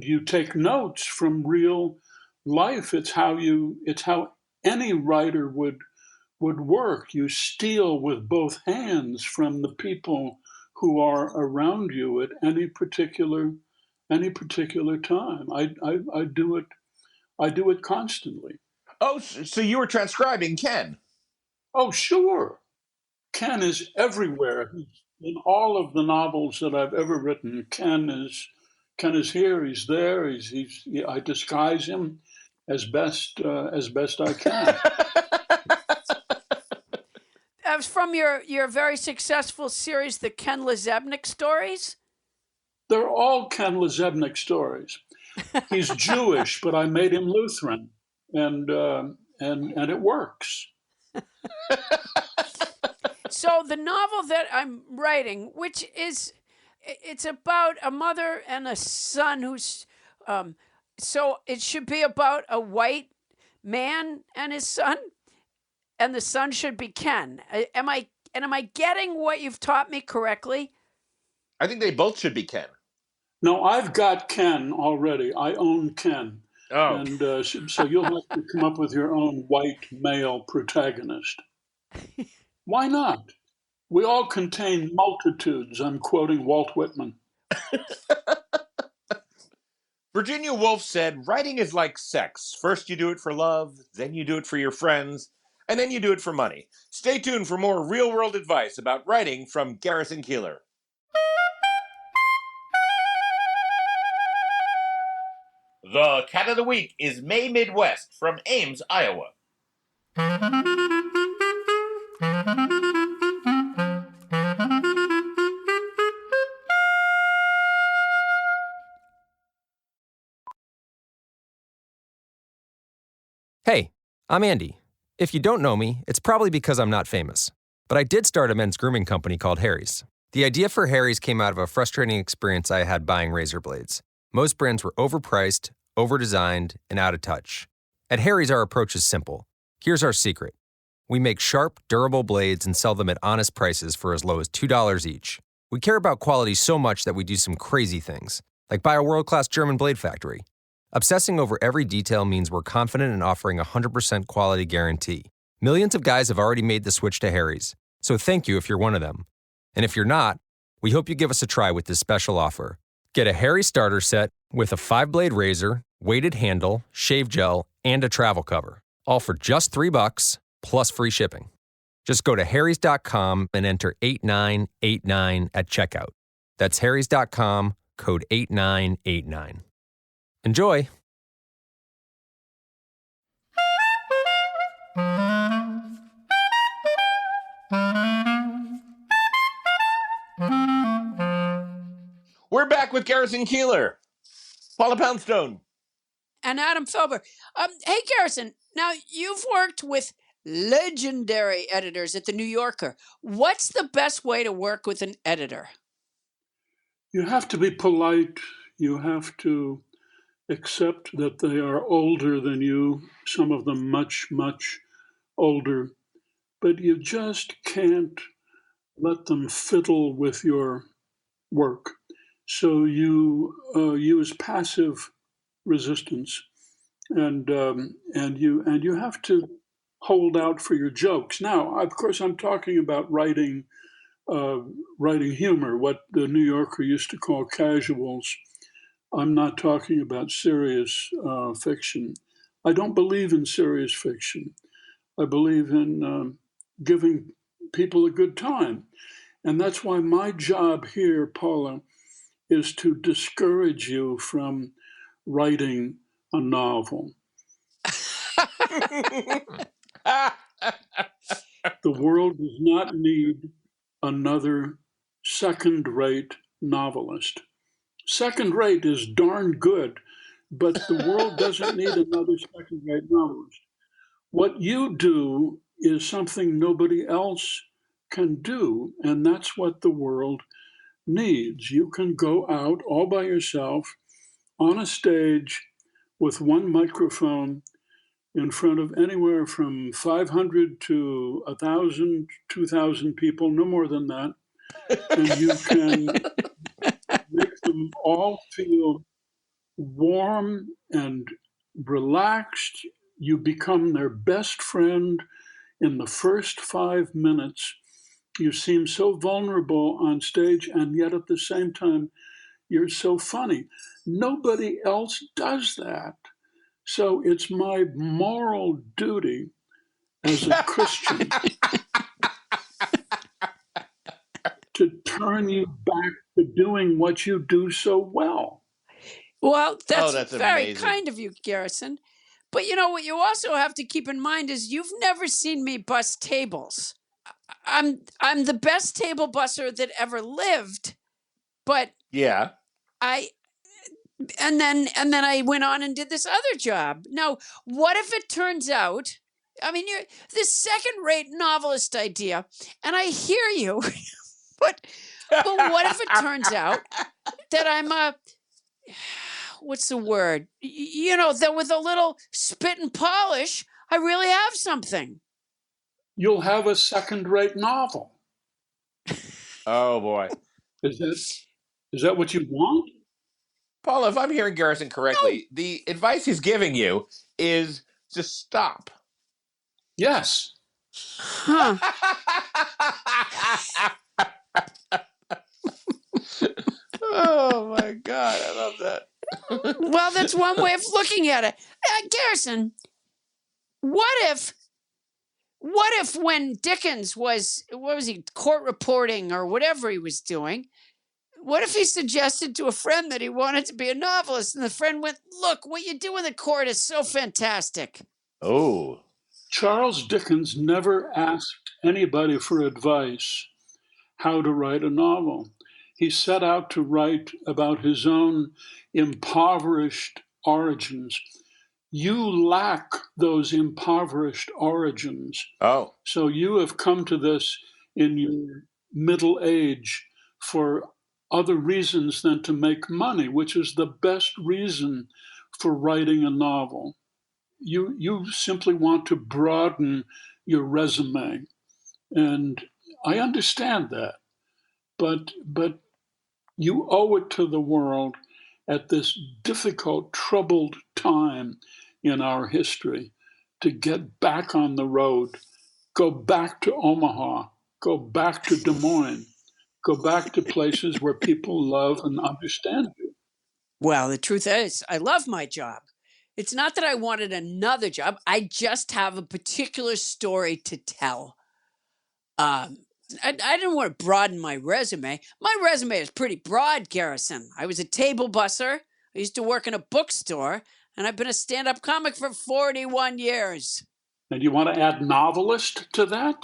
Speaker 4: you take notes from real life. It's how any writer would work. You steal with both hands from the people who are around you at any particular time. I do it constantly.
Speaker 2: Oh, so you were transcribing Ken?
Speaker 4: Oh, sure. Ken is everywhere. In all of the novels that I've ever written, Ken is here. He's there. I disguise him as best I can.
Speaker 3: That was from your very successful series, the Ken Lezebnik stories?
Speaker 4: They're all Ken Lezebnik stories. He's Jewish, but I made him Lutheran, and it works.
Speaker 3: So the novel that I'm writing, which is, it's about a mother and a son who's, so it should be about a white man and his son, and the son should be Ken. Am I getting what you've taught me correctly?
Speaker 2: I think they both should be Ken.
Speaker 4: No, I've got Ken already. I own Ken.
Speaker 2: Oh.
Speaker 4: And so you'll have to come up with your own white male protagonist. Why not? We all contain multitudes. I'm quoting Walt Whitman.
Speaker 2: Virginia Woolf said, writing is like sex. First you do it for love, then you do it for your friends, and then you do it for money. Stay tuned for more real-world advice about writing from Garrison Keillor. The Cat of the Week is May Midwest from Ames, Iowa.
Speaker 5: Hey, I'm Andy. If you don't know me, it's probably because I'm not famous. But I did start a men's grooming company called Harry's. The idea for Harry's came out of a frustrating experience I had buying razor blades. Most brands were overpriced, overdesigned, and out of touch. At Harry's, our approach is simple. Here's our secret. We make sharp, durable blades and sell them at honest prices for as low as $2 each. We care about quality so much that we do some crazy things, like buy a world-class German blade factory. Obsessing over every detail means we're confident in offering a 100% quality guarantee. Millions of guys have already made the switch to Harry's, so thank you if you're one of them. And if you're not, we hope you give us a try with this special offer. Get a Harry starter set with a 5-blade razor, weighted handle, shave gel, and a travel cover, all for just $3 plus free shipping. Just go to harrys.com and enter 8989 at checkout. That's harrys.com, code 8989. Enjoy!
Speaker 2: We're back with Garrison Keillor, Paula Poundstone,
Speaker 3: And Adam Felber. Hey, Garrison, now you've worked with legendary editors at The New Yorker. What's the best way to work with an editor?
Speaker 4: You have to be polite. You have to accept that they are older than you, some of them much, much older, but you just can't let them fiddle with your work. So you use passive resistance, and you have to hold out for your jokes. Now, of course, I'm talking about writing humor, what the New Yorker used to call casuals. I'm not talking about serious fiction. I don't believe in serious fiction. I believe in giving people a good time. And that's why my job here, Paula, is to discourage you from writing a novel. The world does not need another second-rate novelist. Second-rate is darn good, but the world doesn't need another second-rate novelist. What you do is something nobody else can do, and that's what the world needs. You can go out all by yourself on a stage with one microphone in front of anywhere from 500 to 1,000, 2,000 people, no more than that. And you can make them all feel warm and relaxed. You become their best friend in the first 5 minutes. You seem so vulnerable on stage, and yet at the same time, you're so funny. Nobody else does that. So it's my moral duty as a Christian to turn you back to doing what you do so well.
Speaker 3: Well, that's very
Speaker 2: amazing.
Speaker 3: kind of you, Garrison. But you know what you also have to keep in mind is you've never seen me bus tables. I'm the best table busser that ever lived, but
Speaker 2: Yeah.
Speaker 3: and then I went on and did this other job. Now, what if it turns out, I mean, you're this second-rate novelist idea, and I hear you, but what if it turns out that I'm a, what's the word? You know, that with a little spit and polish, I really have something.
Speaker 4: You'll have a second-rate novel.
Speaker 2: Oh boy.
Speaker 4: Is that what you want?
Speaker 2: Paula, if I'm hearing Garrison correctly, the advice he's giving you is to stop.
Speaker 4: Yes.
Speaker 3: Huh.
Speaker 2: Oh my God, I love that.
Speaker 3: Well, that's one way of looking at it. Garrison, what if when Dickens was, what was he, court reporting or whatever he was doing, what if he suggested to a friend that he wanted to be a novelist, and the friend went, "Look, what you do in the court is so fantastic."
Speaker 2: Oh.
Speaker 4: Charles Dickens never asked anybody for advice how to write a novel. He set out to write about his own impoverished origins. You lack those impoverished origins.
Speaker 2: Oh.
Speaker 4: So you have come to this in your middle age for other reasons than to make money, which is the best reason for writing a novel. You simply want to broaden your resume. And I understand that. But you owe it to the world at this difficult, troubled time in our history to get back on the road, go back to Omaha, go back to Des Moines, go back to places where people love and understand you.
Speaker 3: Well, the truth is, I love my job. It's not that I wanted another job. I just have a particular story to tell. I didn't want to broaden my resume. My resume is pretty broad, Garrison. I was a table busser. I used to work in a bookstore, and I've been a stand-up comic for 41 years.
Speaker 4: And you want to add novelist to that?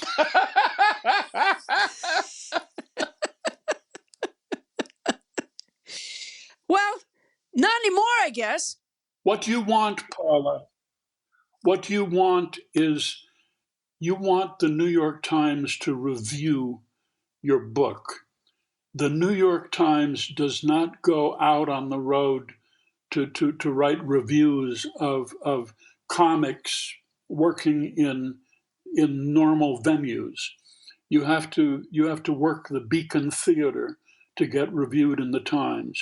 Speaker 3: Well, not anymore, I guess.
Speaker 4: What you want, Paula, what you want is you want the New York Times to review your book. The New York Times does not go out on the road to write reviews of comics working in normal venues. You have to work the Beacon Theater to get reviewed in the Times.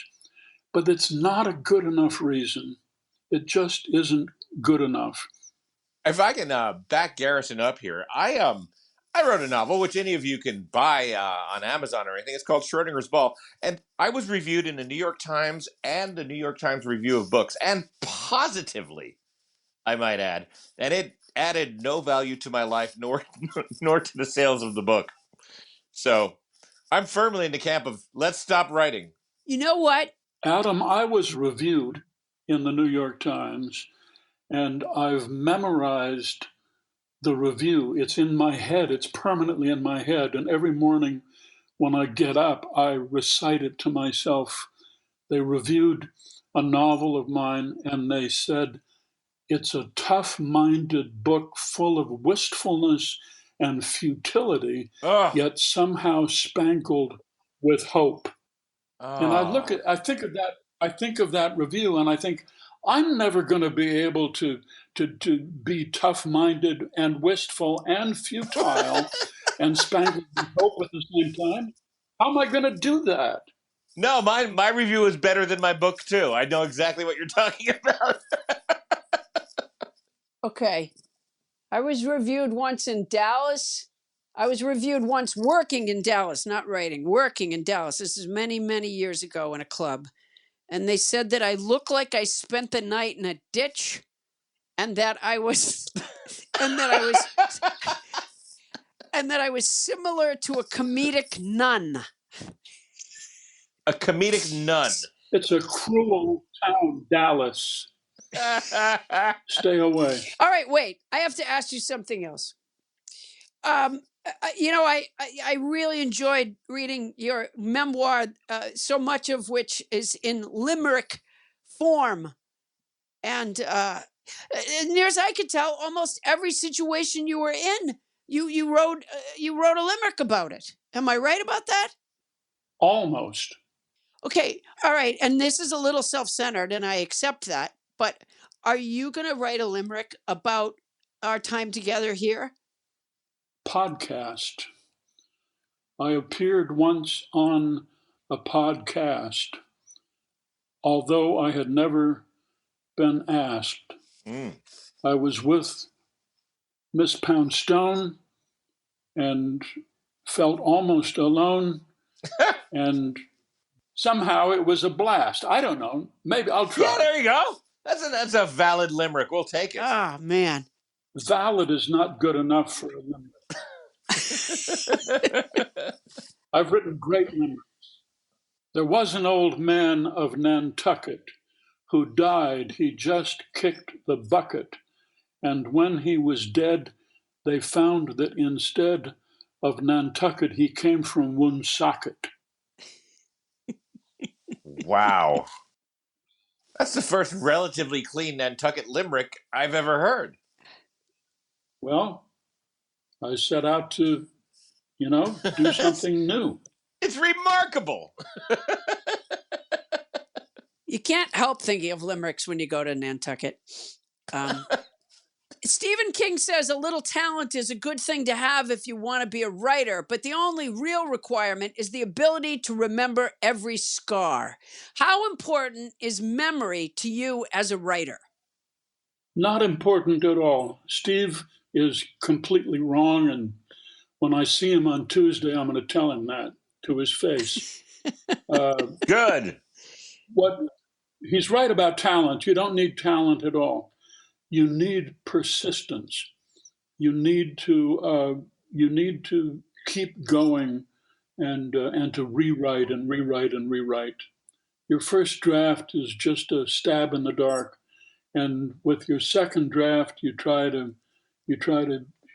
Speaker 4: But it's not a good enough reason. It just isn't good enough.
Speaker 2: If I can back Garrison up here, I wrote a novel, which any of you can buy on Amazon or anything. It's called Schrodinger's Ball. And I was reviewed in the New York Times and the New York Times Review of Books. And positively, I might add. And it added no value to my life, nor to the sales of the book. So I'm firmly in the camp of let's stop writing.
Speaker 3: You know what?
Speaker 4: Adam, I was reviewed in the New York Times, and I've memorized the review. It's in my head. It's permanently in my head. And every morning when I get up, I recite it to myself. They reviewed a novel of mine, and they said, it's a tough-minded book full of wistfulness and futility, yet somehow spangled with hope. And I think of that review, and I think, I'm never going to be able to be tough-minded and wistful and futile and spangled with hope at the same time. How am I going to do that?
Speaker 2: No, my review is better than my book too. I know exactly what you're talking about.
Speaker 3: Okay. I was reviewed once in Dallas. I was reviewed once working in Dallas, not writing, working in Dallas. This is many, many years ago in a club. And they said that I looked like I spent the night in a ditch, and that I was and that I was similar to a comedic nun.
Speaker 2: A comedic nun.
Speaker 4: It's a cruel town, Dallas. Stay away.
Speaker 3: All right, wait. I have to ask you something else. I really enjoyed reading your memoir, so much of which is in limerick form. And near as I could tell, almost every situation you were in, you wrote a limerick about it. Am I right about that?
Speaker 4: Almost.
Speaker 3: Okay, all right. And this is a little self-centered, and I accept that. But are you going to write a limerick about our time together here?
Speaker 4: Podcast. I appeared once on a podcast, although I had never been asked. I was with Miss Poundstone and felt almost alone, and somehow it was a blast. I don't know. Maybe I'll try.
Speaker 2: Yeah, there you go. That's a valid limerick. We'll take it.
Speaker 3: Oh, man.
Speaker 4: Valid is not good enough for a limerick. I've written great limericks. There was an old man of Nantucket who died. He just kicked the bucket. And when he was dead, they found that instead of Nantucket, he came from Woonsocket.
Speaker 2: Wow. That's the first relatively clean Nantucket limerick I've ever heard.
Speaker 4: Well, I set out to, do something new.
Speaker 2: It's remarkable.
Speaker 3: You can't help thinking of limericks when you go to Nantucket. Stephen King says a little talent is a good thing to have if you want to be a writer, but the only real requirement is the ability to remember every scar. How important is memory to you as a writer?
Speaker 4: Not important at all. Steve is completely wrong, and when I see him on Tuesday, I'm going to tell him that to his face.
Speaker 2: Good.
Speaker 4: He's right about talent. You don't need talent at all. You need persistence. You need to keep going and to rewrite and rewrite and rewrite. Your first draft is just a stab in the dark, and with your second draft, you try to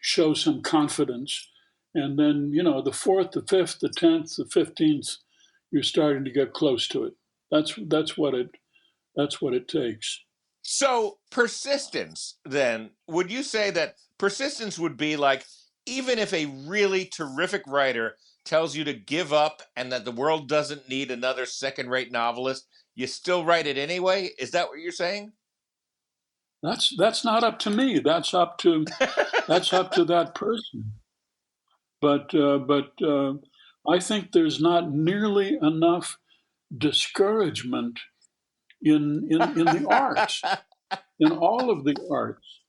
Speaker 4: show some confidence, and then the fourth, the fifth, the 10th, the 15th, you're starting to get close to it. That's what it takes.
Speaker 2: So persistence, then, would you say that persistence would be like, even if a really terrific writer tells you to give up and that the world doesn't need another second-rate novelist, you still write it anyway? Is that what you're saying?
Speaker 4: That's not up to me. That's up to that person. But I think there's not nearly enough discouragement in the arts, in all of the arts.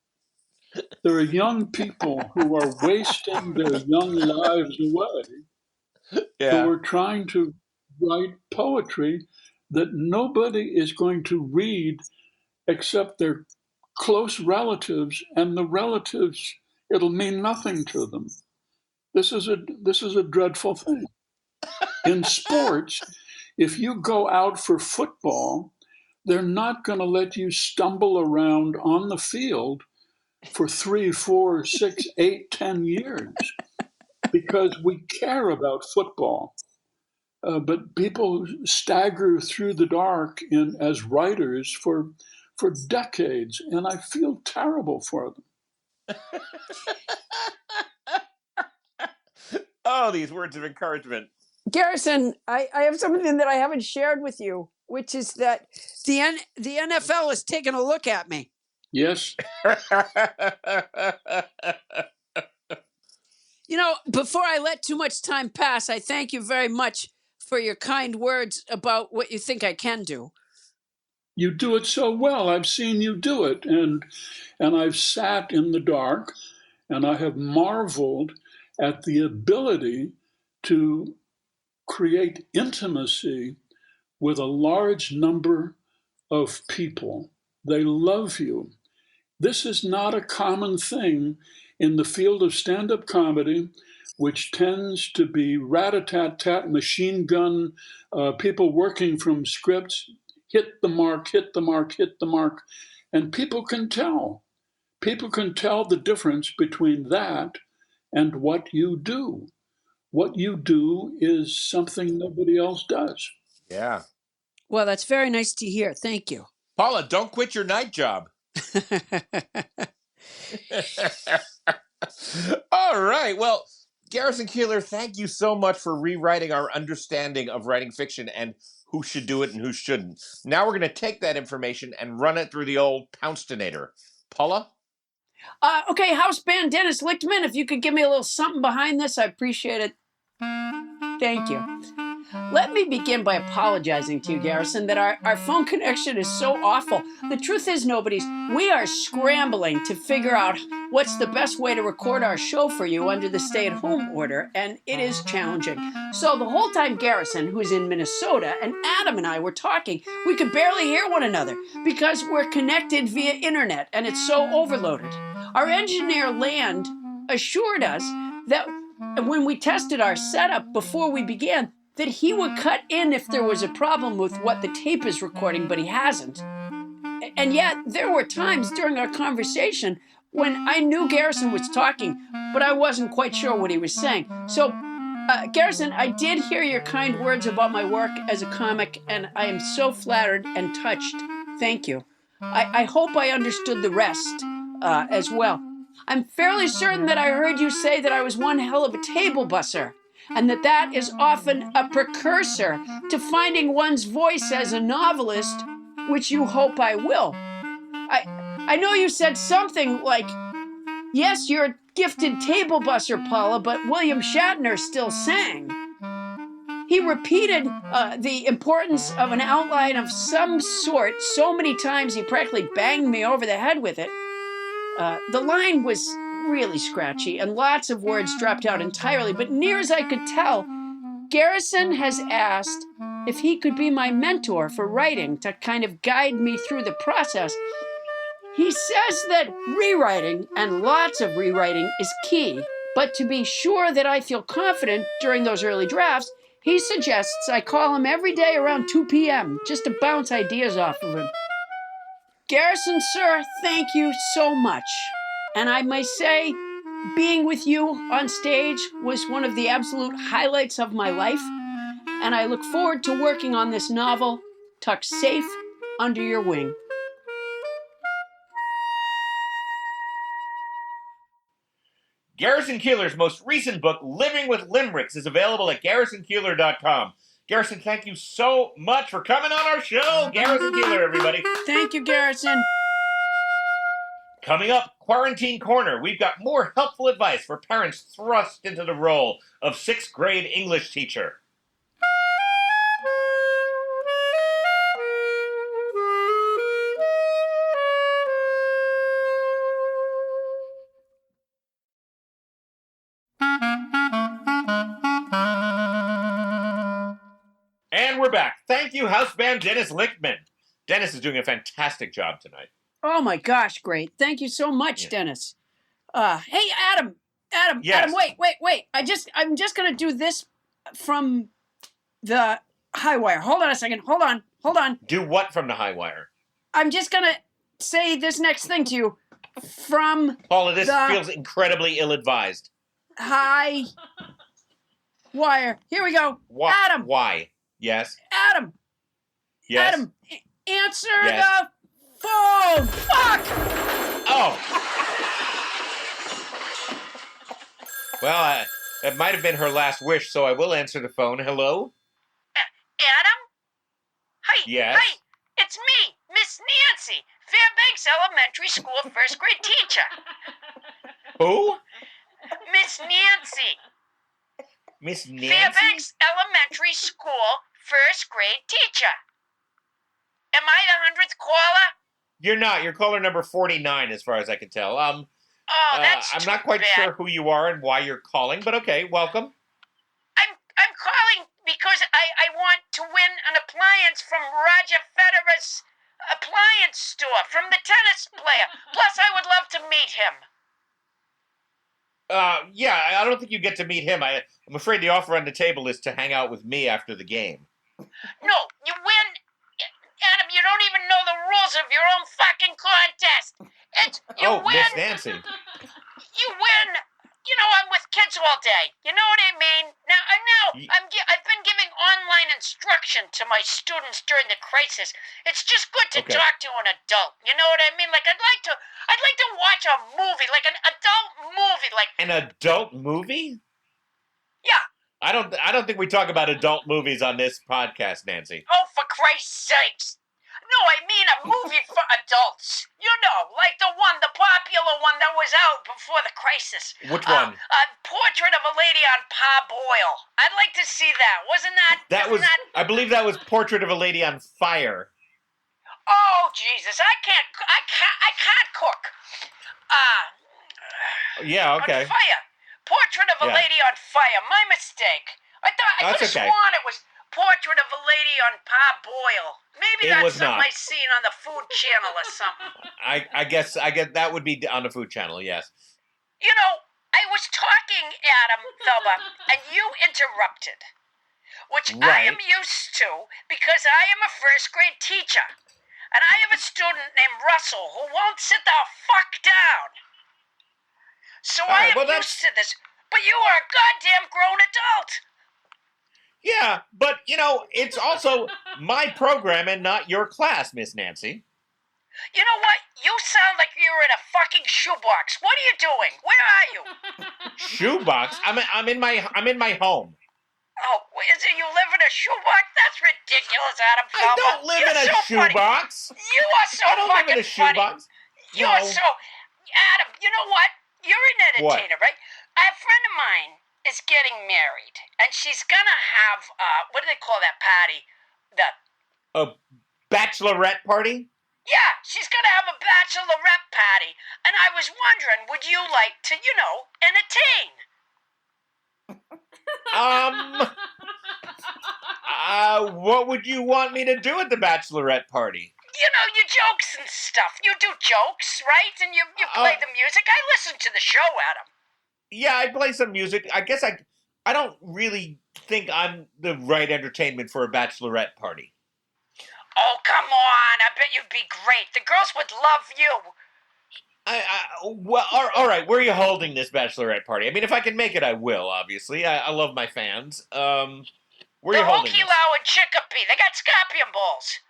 Speaker 4: There are young people who are wasting their young lives away, who are trying to write poetry that nobody is going to read except their close relatives, and the relatives, it'll mean nothing to them. This is a dreadful thing. In sports, if you go out for football, they're not going to let you stumble around on the field for 3, 4, 6, 8, 10 years because we care about football. But people stagger through the dark as writers for decades, and I feel terrible for them.
Speaker 2: Oh, these words of encouragement.
Speaker 3: Garrison, I have something that I haven't shared with you, which is that the NFL has taken a look at me.
Speaker 4: Yes.
Speaker 3: Before I let too much time pass, I thank you very much for your kind words about what you think I can do.
Speaker 4: You do it so well. I've seen you do it, and I've sat in the dark, and I have marveled at the ability to create intimacy with a large number of people. They love you. This is not a common thing in the field of stand-up comedy, which tends to be rat-a-tat-tat, machine gun, people working from scripts, hit the mark, hit the mark, hit the mark. And people can tell. People can tell the difference between that and what you do. What you do is something nobody else does.
Speaker 2: Yeah.
Speaker 3: Well, that's very nice to hear. Thank you.
Speaker 2: Paula, don't quit your night job. All right. Well, Garrison Keillor, thank you so much for rewriting our understanding of writing fiction and who should do it and who shouldn't. Now we're going to take that information and run it through the old Poundstonator. Paula?
Speaker 3: Okay, house band Dennis Lichtman, if you could give me a little something behind this, I appreciate it. Thank you. Let me begin by apologizing to you, Garrison, that our phone connection is so awful. The truth is, we are scrambling to figure out what's the best way to record our show for you under the stay-at-home order, and it is challenging. So the whole time Garrison, who's in Minnesota, and Adam and I were talking, we could barely hear one another because we're connected via internet, and it's so overloaded. Our engineer, Land, assured us that when we tested our setup before we began, that he would cut in if there was a problem with what the tape is recording, but he hasn't. And yet, there were times during our conversation when I knew Garrison was talking, but I wasn't quite sure what he was saying. So, Garrison, I did hear your kind words about my work as a comic, and I am so flattered and touched. Thank you. I hope I understood the rest as well. I'm fairly certain that I heard you say that I was one hell of a table busser, and that is often a precursor to finding one's voice as a novelist, which you hope I will. I know you said something like, yes, you're a gifted table busser, Paula, but William Shatner still sang. He repeated the importance of an outline of some sort so many times he practically banged me over the head with it. The line was really scratchy, and lots of words dropped out entirely, but near as I could tell, Garrison has asked if he could be my mentor for writing to kind of guide me through the process. He says that rewriting, and lots of rewriting, is key, but to be sure that I feel confident during those early drafts, he suggests I call him every day around 2 p.m. just to bounce ideas off of him. Garrison, sir, thank you so much. And I must say, being with you on stage was one of the absolute highlights of my life, and I look forward to working on this novel, tucked safe under your wing.
Speaker 2: Garrison Keillor's most recent book, Living with Limericks, is available at garrisonkeillor.com. Garrison, thank you so much for coming on our show. Garrison Keillor, everybody.
Speaker 3: Thank you, Garrison.
Speaker 2: Coming up, Quarantine Corner, we've got more helpful advice for parents thrust into the role of 6th grade English teacher. And we're back. Thank you, house band Dennis Lichtman. Dennis is doing a fantastic job tonight.
Speaker 3: Oh my gosh, great. Thank you so much, Dennis. Hey, Adam.
Speaker 2: Yes.
Speaker 3: Adam, wait. I'm just going to do this from the high wire. Hold on a second. Hold on.
Speaker 2: Do what from the high wire?
Speaker 3: I'm just going to say this next thing to you from
Speaker 2: Paula, this feels incredibly ill-advised.
Speaker 3: High wire. Here we go. Adam.
Speaker 2: Why? Yes.
Speaker 3: Adam.
Speaker 2: Yes.
Speaker 3: Adam, answer the phone. Fuck!
Speaker 2: Oh. Well, it might have been her last wish, so I will answer the phone. Hello?
Speaker 6: Adam? Hi.
Speaker 2: Yes?
Speaker 6: Hi. It's me, Miss Nancy, Fairbanks Elementary School first grade teacher.
Speaker 2: Who?
Speaker 6: Miss Nancy.
Speaker 2: Miss Nancy?
Speaker 6: Fairbanks Elementary School first grade teacher. Am I the 100th caller?
Speaker 2: You're not. You're caller number 49, as far as I can tell.
Speaker 6: That's
Speaker 2: I'm
Speaker 6: too
Speaker 2: not quite
Speaker 6: bad.
Speaker 2: sure who you are and why you're calling, but okay, welcome.
Speaker 6: I'm calling because I want to win an appliance from Roger Federer's appliance store from the tennis player. Plus, I would love to meet him.
Speaker 2: Yeah, I don't think you get to meet him. I'm afraid the offer on the table is to hang out with me after the game.
Speaker 6: No, you win. Adam, you don't even know the rules of your own fucking contest. You win.
Speaker 2: Miss Nancy.
Speaker 6: You win I'm with kids all day. You know what I mean? Now, I've been giving online instruction to my students during the crisis. It's just good to
Speaker 2: Okay.
Speaker 6: talk to an adult. You know what I mean? Like, I'd like to watch a movie, like an adult movie, like.
Speaker 2: An adult movie?
Speaker 6: Yeah.
Speaker 2: I don't think we talk about adult movies on this podcast, Nancy.
Speaker 6: Oh, for Christ's sakes. No, I mean a movie for adults. Like the popular one that was out before the crisis.
Speaker 2: Which one?
Speaker 6: A Portrait of a Lady on Parboil. I'd like to see that. Wasn't that?
Speaker 2: I believe that was Portrait of a Lady on Fire.
Speaker 6: Oh, Jesus, I can't cook.
Speaker 2: Yeah, okay.
Speaker 6: On fire. Portrait of a Lady on Fire. My mistake. I could have sworn it was Portrait of a Lady on Parboil. Maybe that's something I seen on the Food Channel or something.
Speaker 2: I guess that would be on the Food Channel, yes.
Speaker 6: I was talking, Adam Felber, and you interrupted, which I am used to because I am a first grade teacher. And I have a student named Russell who won't sit the fuck down. So I am used to this. But you are a goddamn grown adult.
Speaker 2: Yeah, but, it's also my program and not your class, Miss Nancy.
Speaker 6: You know what? You sound like you're in a fucking shoebox. What are you doing? Where are you?
Speaker 2: Shoebox? I'm in my home.
Speaker 6: Oh, is it you live in a shoebox? That's ridiculous, Adam Felber.
Speaker 2: I don't live in a shoebox.
Speaker 6: Funny. You are so
Speaker 2: I don't live in a shoebox.
Speaker 6: You are so... Adam, you know what? You're an entertainer, right? A friend of mine is getting married, and she's gonna have, what do they call that party?
Speaker 2: A bachelorette party?
Speaker 6: Yeah, she's gonna have a bachelorette party, and I was wondering, would you like to, entertain?
Speaker 2: What would you want me to do at the bachelorette party?
Speaker 6: Your jokes and stuff. You do jokes, right? And you play the music. I listen to the show, Adam.
Speaker 2: Yeah, I play some music. I guess I don't really think I'm the right entertainment for a bachelorette party.
Speaker 6: Oh, come on. I bet you'd be great. The girls would love you.
Speaker 2: Well, all right. Where are you holding this bachelorette party? I mean, if I can make it, I will, obviously. I love my fans. Where are you holding this?
Speaker 6: The Hookielau and Chicopee. They got scorpion balls.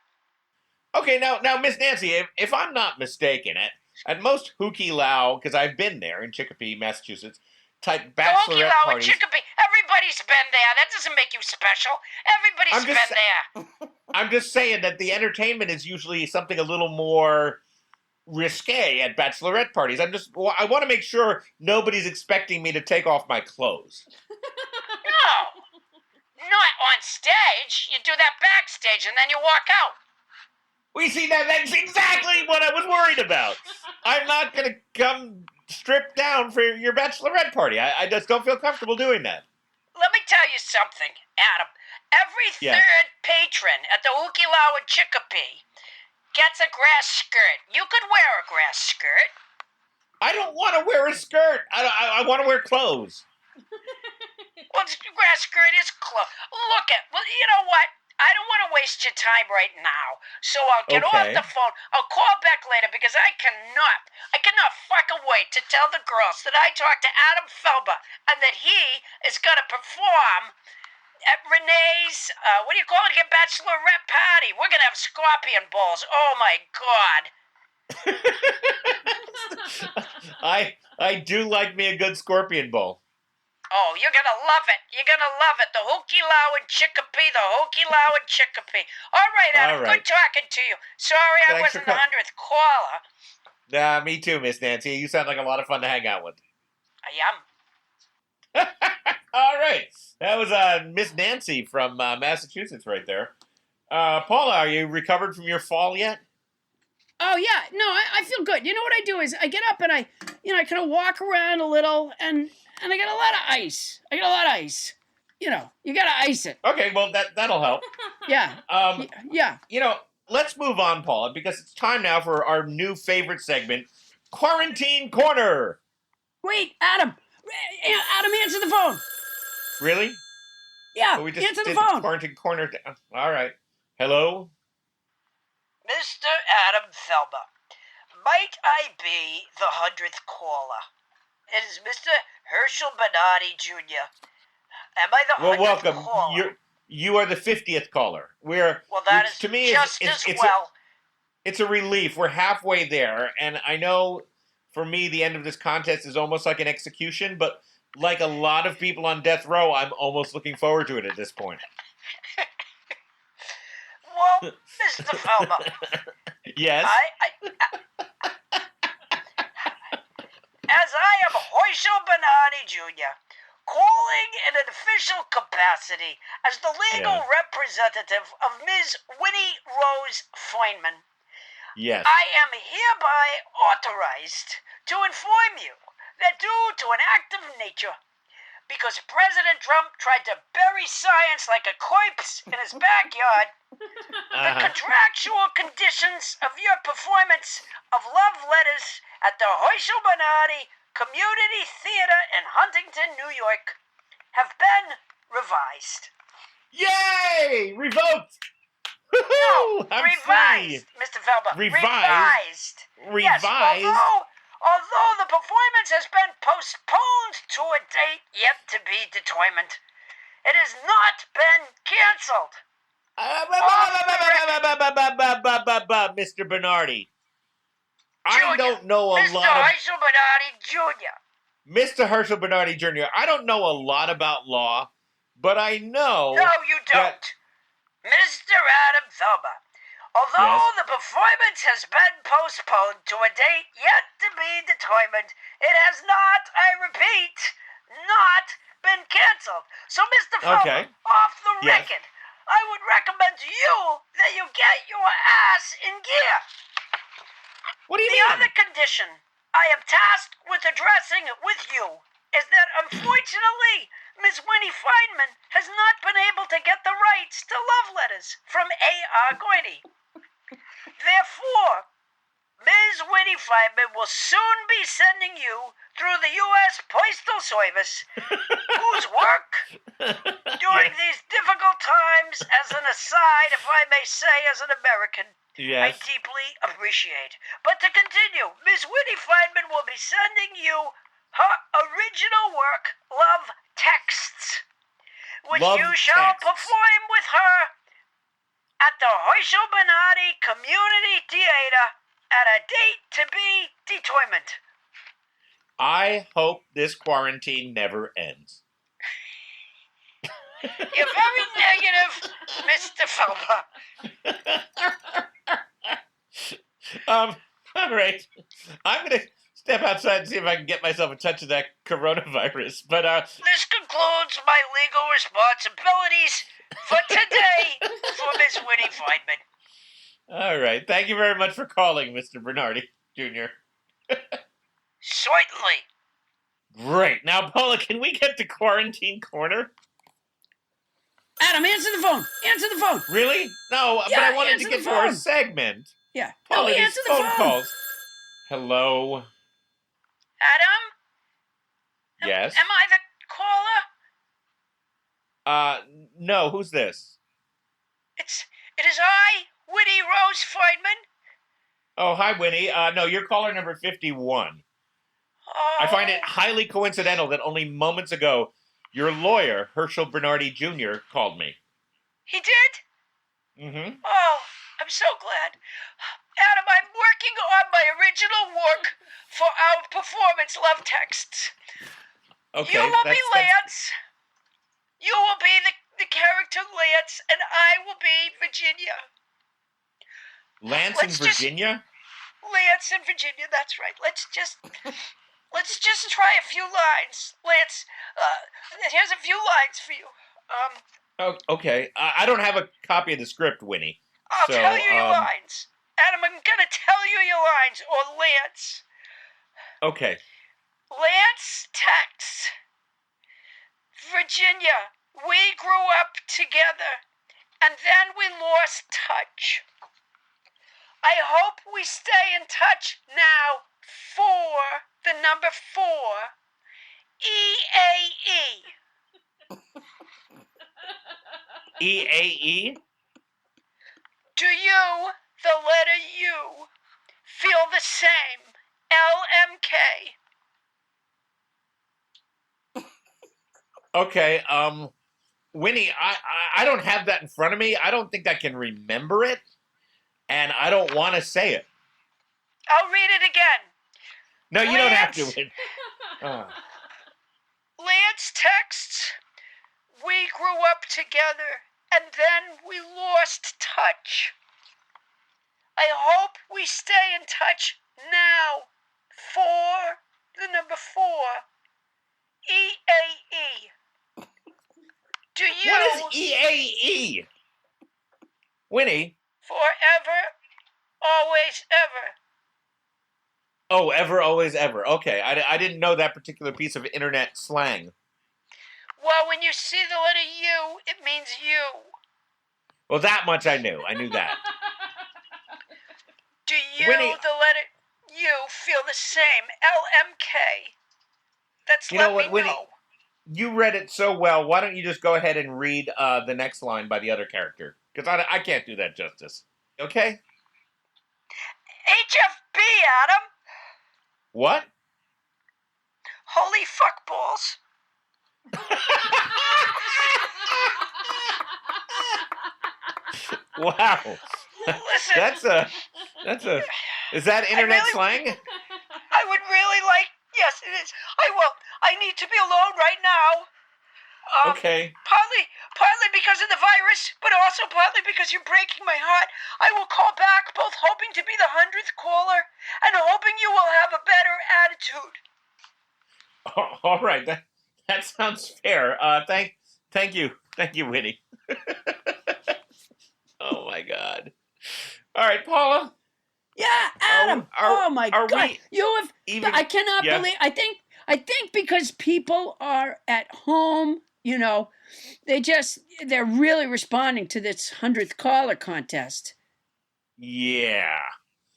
Speaker 2: Okay, now, Miss Nancy, if I'm not mistaken, at most Hookielau, because I've been there in Chicopee, Massachusetts, type bachelorette
Speaker 6: Hookielau
Speaker 2: parties.
Speaker 6: and Chicopee. Everybody's been there. That doesn't make you special. Everybody's been there.
Speaker 2: I'm just saying that the entertainment is usually something a little more risque at bachelorette parties. I want to make sure nobody's expecting me to take off my clothes.
Speaker 6: No. Not on stage. You do that backstage and then you walk out.
Speaker 2: We see that's exactly what I was worried about. I'm not going to come stripped down for your bachelorette party. I just don't feel comfortable doing that.
Speaker 6: Let me tell you something, Adam. Every third patron at the Hookielau and Chicopee gets a grass skirt. You could wear a grass skirt.
Speaker 2: I don't want to wear a skirt. I want to wear clothes.
Speaker 6: Well, the grass skirt is clothes. Well, you know what? I don't want to waste your time right now, so I'll get off the phone. I'll call back later because I cannot fucking wait to tell the girls that I talked to Adam Felber and that he is going to perform at Renee's, what do you call it again, bachelorette party. We're going to have scorpion balls. Oh, my God.
Speaker 2: I do like me a good scorpion bowl.
Speaker 6: Oh, you're going to love it. You're going to love it. The Hookielau and Chicopee, the Hookielau and Chicopee. All right, Adam, good talking to you. Sorry I wasn't the 100th caller.
Speaker 2: Me too, Miss Nancy. You sound like a lot of fun to hang out with.
Speaker 6: I am.
Speaker 2: All right. That was Miss Nancy from Massachusetts right there. Paula, are you recovered from your fall yet?
Speaker 3: Oh, yeah. No, I feel good. You know what I do is I get up and I kind of walk around a little and I got a lot of ice. You got to ice it.
Speaker 2: Okay, well, that'll help.
Speaker 3: Yeah. Yeah.
Speaker 2: Let's move on, Paula, because it's time now for our new favorite segment, Quarantine Corner.
Speaker 3: Wait, Adam. Adam, answer the phone.
Speaker 2: Really?
Speaker 3: Yeah,
Speaker 2: we just
Speaker 3: answer the
Speaker 2: did
Speaker 3: phone.
Speaker 2: Quarantine Corner. All right. Hello?
Speaker 6: Mr. Adam Felber, might I be the 100th caller? It is Mr. Herschel Bernardi Jr. Am I the
Speaker 2: Well,
Speaker 6: 100th
Speaker 2: welcome.
Speaker 6: caller?
Speaker 2: You are the 50th caller.
Speaker 6: Well, that
Speaker 2: which
Speaker 6: is
Speaker 2: to me
Speaker 6: just as well.
Speaker 2: It's a relief. We're halfway there, and I know for me the end of this contest is almost like an execution, but like a lot of people on death row, I'm almost looking forward to it at this point.
Speaker 6: Well, Mr. Felber.
Speaker 2: Yes?
Speaker 6: As I am Herschel Bernardi Jr., calling in an official capacity as the legal representative of Ms. Winnie Rose Feynman,
Speaker 2: Yes.
Speaker 6: I am hereby authorized to inform you that due to an act of nature, because President Trump tried to bury science like a corpse in his backyard, the contractual conditions of your performance of love letters at the Herschel Bernardi Community Theater in Huntington, New York, have been revised.
Speaker 2: Yay! Revoked!
Speaker 6: No,
Speaker 2: I'm
Speaker 6: revised,
Speaker 2: free.
Speaker 6: Mr. Felber.
Speaker 2: Revised?
Speaker 6: Yes,
Speaker 2: Revised?
Speaker 6: although the performance has been postponed to a date yet to be determined, it has not been canceled.
Speaker 2: Mr. Bernardi. I don't know a
Speaker 6: Mr.
Speaker 2: lot of...
Speaker 6: Herschel Bernardi Jr.
Speaker 2: Mr. Herschel Bernardi Jr., I don't know a lot about law, but I know...
Speaker 6: No, you don't. Mr. Adam Felber. Although the performance has been postponed to a date yet to be determined, it has not, I repeat, not been canceled. So, Mr. Felber, off the record, I would recommend to you that you get your ass in gear.
Speaker 2: What do you mean?
Speaker 6: The other condition I am tasked with addressing with you is that, unfortunately, Miss Winnie Feynman has not been able to get the rights to love letters from A.R. Goyne. Therefore, Ms. Winnie Feynman will soon be sending you through the U.S. Postal Service, whose work during these difficult times, as an aside, if I may say, as an American, I deeply appreciate. But to continue, Ms. Winnie Feynman will be sending you her original work, Love Texts, which you shall perform with her at the Herschel Bernardi Community Theater at a date to be determined.
Speaker 2: I hope this quarantine never ends.
Speaker 6: You're very negative, Mr. Felber.
Speaker 2: All right. I'm going to step outside and see if I can get myself a touch of that coronavirus. But
Speaker 6: this concludes my legal responsibilities for today for Ms. Winnie Feynman.
Speaker 2: All right. Thank you very much for calling, Mr. Bernardi Jr.
Speaker 6: Certainly.
Speaker 2: Great. Now, Paula, can we get to Quarantine Corner?
Speaker 3: Adam, answer the phone. Answer the phone.
Speaker 2: Really? No, but I wanted to get to our segment.
Speaker 3: Yeah.
Speaker 2: Paula,
Speaker 3: no, answer the phone.
Speaker 2: Calls. Hello?
Speaker 6: Adam?
Speaker 2: Yes?
Speaker 6: Am I the caller?
Speaker 2: No, who's this?
Speaker 6: It is I, Winnie Rose Feynman.
Speaker 2: Oh, hi, Winnie. No, you're caller number 51.
Speaker 6: Oh.
Speaker 2: I find it highly coincidental that only moments ago, your lawyer, Herschel Bernardi Jr., called me.
Speaker 6: He did?
Speaker 2: Mm-hmm.
Speaker 6: Oh, I'm so glad. Adam, I'm working on my original work for our performance, Love Texts.
Speaker 2: Okay.
Speaker 6: You will be Lance. You will be the character Lance, and I will be Virginia.
Speaker 2: Lance in Virginia?
Speaker 6: Lance in Virginia, that's right. Let's just try a few lines. Lance, here's a few lines for you.
Speaker 2: Oh, okay. I don't have a copy of the script, Winnie.
Speaker 6: I'll tell you your lines. Adam, I'm gonna tell you your lines, or Lance.
Speaker 2: Okay.
Speaker 6: Lance texts. Virginia, we grew up together, and then we lost touch. I hope we stay in touch now for the number 4, EAE.
Speaker 2: EAE?
Speaker 6: Do you, the letter U, feel the same? LMK.
Speaker 2: Okay, Winnie, I don't have that in front of me. I don't think I can remember it, and I don't want to say it.
Speaker 6: I'll read it again.
Speaker 2: No, you don't have to.
Speaker 6: Lance texts, we grew up together, and then we lost touch. I hope we stay in touch now. 4, the number 4, EAE. Do you...
Speaker 2: What is EAE? Winnie?
Speaker 6: Forever, always, ever.
Speaker 2: Oh, ever, always, ever. Okay, I didn't know that particular piece of internet slang.
Speaker 6: Well, when you see the letter U, it means you.
Speaker 2: Well, that much I knew. I knew that.
Speaker 6: Do you,
Speaker 2: Winnie,
Speaker 6: the letter U, feel the same? LMK. That's
Speaker 2: you know
Speaker 6: let
Speaker 2: what,
Speaker 6: me
Speaker 2: Winnie?
Speaker 6: know.
Speaker 2: You read it so well. Why don't you just go ahead and read the next line by the other character? Because I can't do that justice. Okay?
Speaker 6: HFB, Adam.
Speaker 2: What?
Speaker 6: Holy fuckballs.
Speaker 2: Wow.
Speaker 6: Listen.
Speaker 2: That's a. Is that internet slang?
Speaker 6: I would really like. Yes, it is. I will. I need to be alone right now.
Speaker 2: Okay.
Speaker 6: Partly because of the virus, but also partly because you're breaking my heart. I will call back, both hoping to be the 100th caller and hoping you will have a better attitude.
Speaker 2: All right. That sounds fair. Thank you, Winnie. Oh my God. All right, Paula.
Speaker 3: Yeah, Adam. Oh my God. You have.
Speaker 2: Even,
Speaker 3: I cannot believe. I think because people are at home, you know, they're really responding to this 100th caller contest.
Speaker 2: Yeah.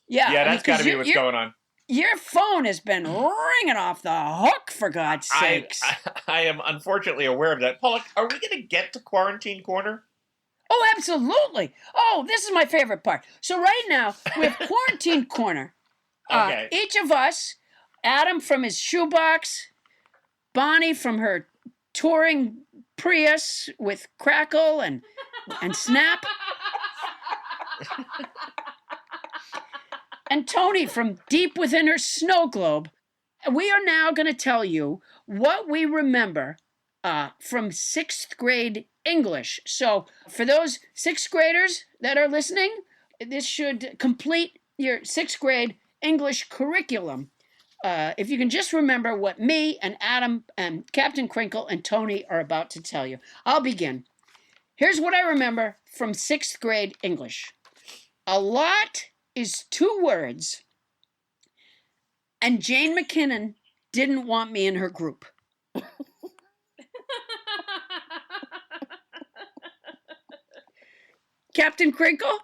Speaker 3: Yeah,
Speaker 2: that's got to be what's going on.
Speaker 3: Your phone has been ringing off the hook, for God's sakes.
Speaker 2: I am unfortunately aware of that. Paula, are we going to get to Quarantine Corner?
Speaker 3: Oh, absolutely. Oh, this is my favorite part. So right now, we have Quarantine Corner.
Speaker 2: Okay.
Speaker 3: Each of us, Adam from his shoebox, Bonnie from her touring Prius with Crackle and Snap, and Tony from deep within her snow globe. We are now going to tell you what we remember from 6th grade English. So for those 6th graders that are listening, this should complete your 6th grade English curriculum. If you can just remember what me and Adam and Captain Crinkle and Tony are about to tell you. I'll begin. Here's what I remember from 6th grade English. A lot is 2 words, and Jane McKinnon didn't want me in her group. Captain Crinkle?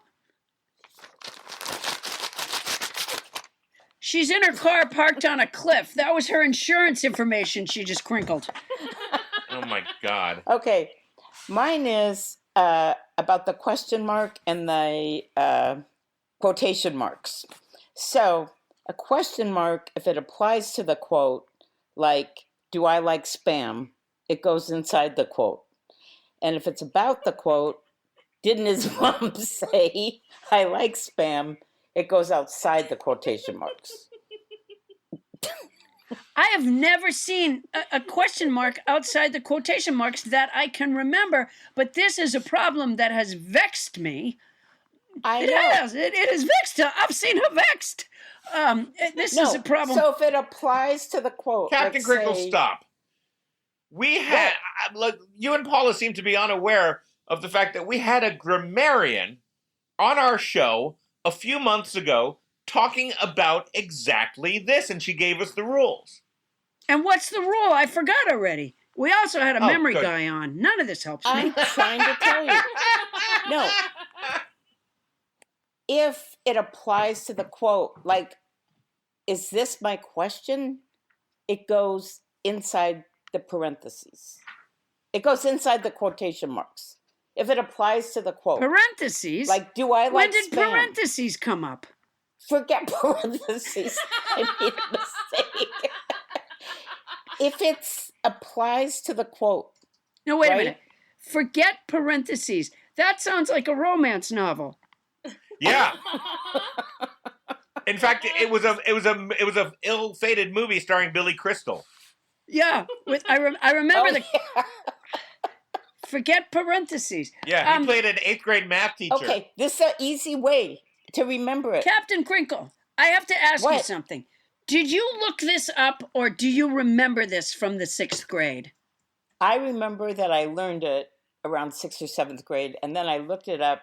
Speaker 3: She's in her car parked on a cliff. That was her insurance information she just crinkled.
Speaker 2: Oh my God.
Speaker 7: Okay, mine is about the question mark and the quotation marks. So a question mark, if it applies to the quote, like, do I like spam? It goes inside the quote. And if it's about the quote, didn't his mom say, I like spam? It goes outside the quotation marks.
Speaker 3: I have never seen a question mark outside the quotation marks that I can remember, but this is a problem that has vexed me. It has vexed her. I've seen her vexed. This is a problem.
Speaker 7: So if it applies to the quote,
Speaker 2: Captain Crinkle, stop. We had, you and Paula seem to be unaware of the fact that we had a grammarian on our show a few months ago talking about exactly this, and she gave us the rules.
Speaker 3: And what's the rule? I forgot already. We also had a memory guy on. None of this helps me.
Speaker 7: I'm trying to tell you. No. If it applies to the quote, like, is this my question? It goes inside the parentheses. It goes inside the quotation marks. If it applies to the quote.
Speaker 3: Parentheses?
Speaker 7: Like, do I like
Speaker 3: When did
Speaker 7: spam?
Speaker 3: parentheses come up?
Speaker 7: Forget parentheses. I made a mistake. If it applies to the quote,
Speaker 3: No, wait a
Speaker 7: Right?
Speaker 3: minute. Forget parentheses. That sounds like a romance novel.
Speaker 2: Yeah. In fact, it was a ill-fated movie starring Billy Crystal.
Speaker 3: Yeah, I remember
Speaker 7: Oh,
Speaker 3: the forget parentheses.
Speaker 2: Yeah, he played an 8th grade math teacher.
Speaker 7: okay, this is an easy way to remember it.
Speaker 3: Captain Crinkle, I have to ask you
Speaker 7: What?
Speaker 3: something. Did you look this up, or do you remember this from the 6th grade?
Speaker 7: I remember that I learned it around 6th or 7th grade, and then I looked it up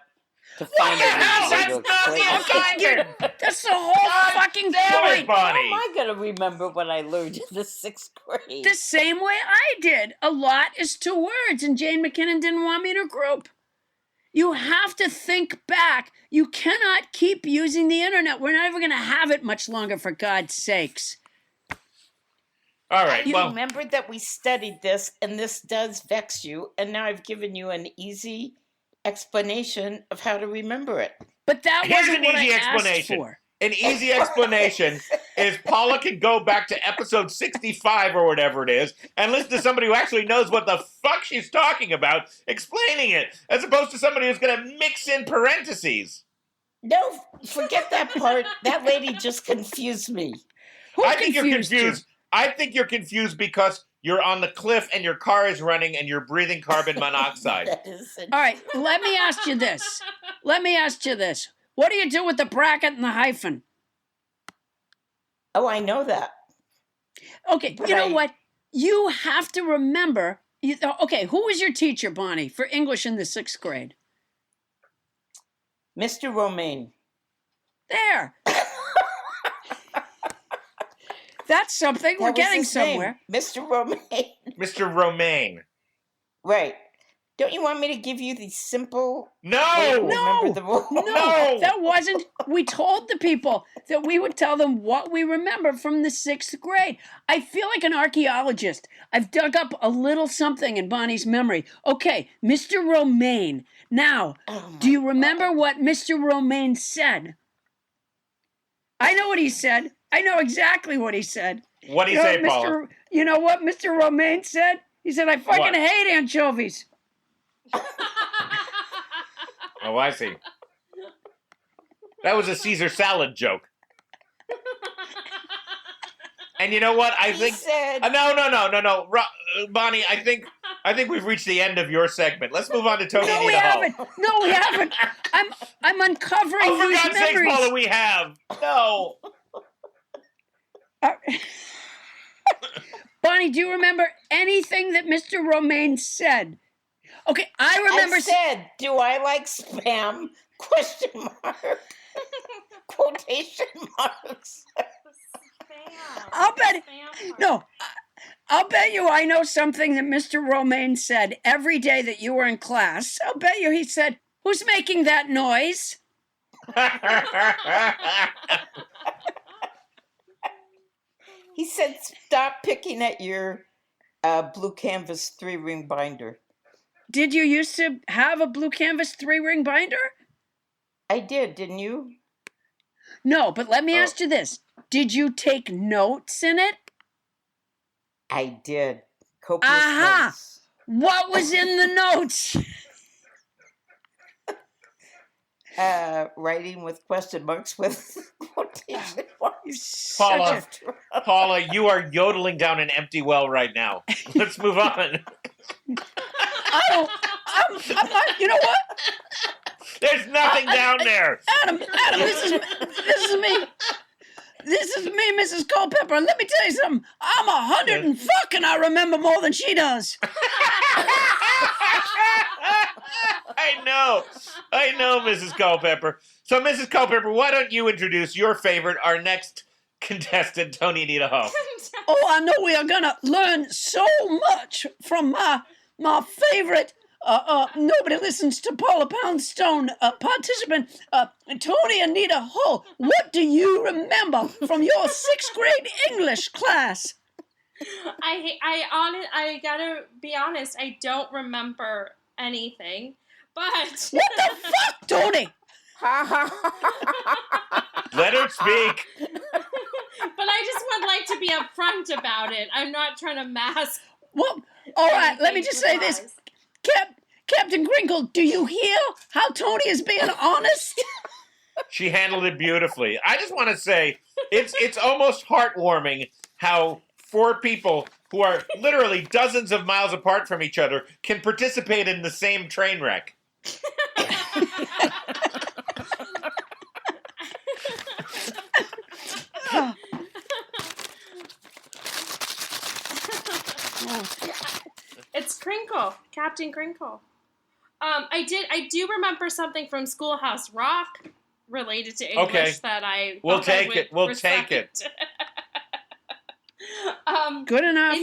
Speaker 7: to find
Speaker 2: the hell?
Speaker 7: an easy way to
Speaker 2: That's not the
Speaker 7: explain it.
Speaker 2: assignment!
Speaker 3: That's the whole fucking
Speaker 2: Damn it,
Speaker 3: point.
Speaker 7: How
Speaker 2: Bonnie!
Speaker 7: am I going to remember what I learned in the 6th grade?
Speaker 3: The same way I did. A lot is 2 words, and Jane McKinnon didn't want me to group. You have to think back. You cannot keep using the internet. We're not even going to have it much longer, for God's sakes.
Speaker 2: All right,
Speaker 7: You
Speaker 2: well,
Speaker 7: remember that we studied this, and this does vex you, and now I've given you an easy explanation of how to remember it.
Speaker 3: But that
Speaker 2: here's
Speaker 3: wasn't
Speaker 2: an
Speaker 3: what
Speaker 2: easy
Speaker 3: I asked
Speaker 2: explanation.
Speaker 3: for.
Speaker 2: An easy explanation is Paula can go back to episode 65 or whatever it is and listen to somebody who actually knows what the fuck she's talking about explaining it, as opposed to somebody who's going to mix in parentheses.
Speaker 7: No, forget that part. That lady just confused me.
Speaker 2: I think you're confused. I think you're confused because you're on the cliff and your car is running and you're breathing carbon monoxide.
Speaker 7: That isn't
Speaker 3: All right, let me ask you this. What do you do with the bracket and the hyphen?
Speaker 7: Oh, I know that.
Speaker 3: Okay,
Speaker 7: But
Speaker 3: you know what? You have to remember. Okay, who was your teacher, Bonnie, for English in the 6th grade?
Speaker 7: Mr. Romaine.
Speaker 3: There. That's something. We're
Speaker 7: That was
Speaker 3: getting
Speaker 7: his name,
Speaker 3: somewhere.
Speaker 7: Mr. Romaine.
Speaker 2: Mr. Romaine.
Speaker 7: Right. Don't you want me to give you the simple way to
Speaker 2: No!
Speaker 7: remember the rule?
Speaker 3: No, that wasn't. We told the people that we would tell them what we remember from the 6th grade. I feel like an archaeologist. I've dug up a little something in Bonnie's memory. Okay, Mr. Romaine. Now,
Speaker 7: Oh,
Speaker 3: do you
Speaker 7: my
Speaker 3: remember
Speaker 7: God.
Speaker 3: what Mr. Romaine said? I know what he said. I know exactly what he said.
Speaker 2: What'd he say, Paula?
Speaker 3: You know what Mr. Romaine said? He said, I fucking
Speaker 2: What?
Speaker 3: hate anchovies.
Speaker 2: Oh, I see. That was a Caesar salad joke. And you know what? I
Speaker 7: He
Speaker 2: think
Speaker 7: said,
Speaker 2: no. Bonnie, I think we've reached the end of your segment. Let's move on to Tony
Speaker 3: No, we
Speaker 2: Anita Hall.
Speaker 3: haven't. No, we haven't. I'm uncovering
Speaker 2: Oh, for
Speaker 3: these
Speaker 2: God's sake,
Speaker 3: memories.
Speaker 2: Paula, we have. No.
Speaker 3: Uh, Bonnie, do you remember anything that Mr. Romaine said? Okay, I remember.
Speaker 7: I said, do I like spam? Question mark. Quotation marks.
Speaker 3: I'll bet. No, I'll bet you I know something that Mr. Romaine said every day that you were in class. I'll bet you he said, "Who's making that noise?"
Speaker 7: He said, stop picking at your blue canvas 3-ring binder.
Speaker 3: Did you used to have a blue canvas 3-ring binder?
Speaker 7: I did, didn't you?
Speaker 3: No, but let me ask you this. Did you take notes in it?
Speaker 7: I did. Copious
Speaker 3: Aha!
Speaker 7: notes.
Speaker 3: What was in the notes?
Speaker 7: Writing with question marks with quotation marks.
Speaker 2: Paula, Paula, you are yodeling down an empty well right now. Let's move on.
Speaker 3: I'm not, you know what?
Speaker 2: There's nothing down there.
Speaker 3: Adam, this is me. This is me, Mrs. Culpepper. Let me tell you something. I'm 100 and fucking I remember more than she does.
Speaker 2: I know, Mrs. Culpepper. So, Mrs. Culpepper, why don't you introduce your favorite, our next contestant, Tony Anita Hall?
Speaker 3: Oh, I know we are gonna learn so much from my favorite. Nobody listens to Paula Poundstone participant, Tony Anita Hall. What do you remember from your 6th grade English class?
Speaker 1: I gotta be honest. I don't remember anything, but
Speaker 3: What the fuck, Tony?
Speaker 2: Let her speak.
Speaker 1: but I just would like to be upfront about it. I'm not trying to mask.
Speaker 3: Well, All right, let me just say this. Captain Crinkle, do you hear how Tony is being honest?
Speaker 2: She handled it beautifully. I just want to say, it's almost heartwarming how 4 people who are literally dozens of miles apart from each other can participate in the same train wreck.
Speaker 1: It's Crinkle, Captain Crinkle. I do remember something from Schoolhouse Rock related to English that I
Speaker 2: We'll take it. We'll take it.
Speaker 3: Good enough.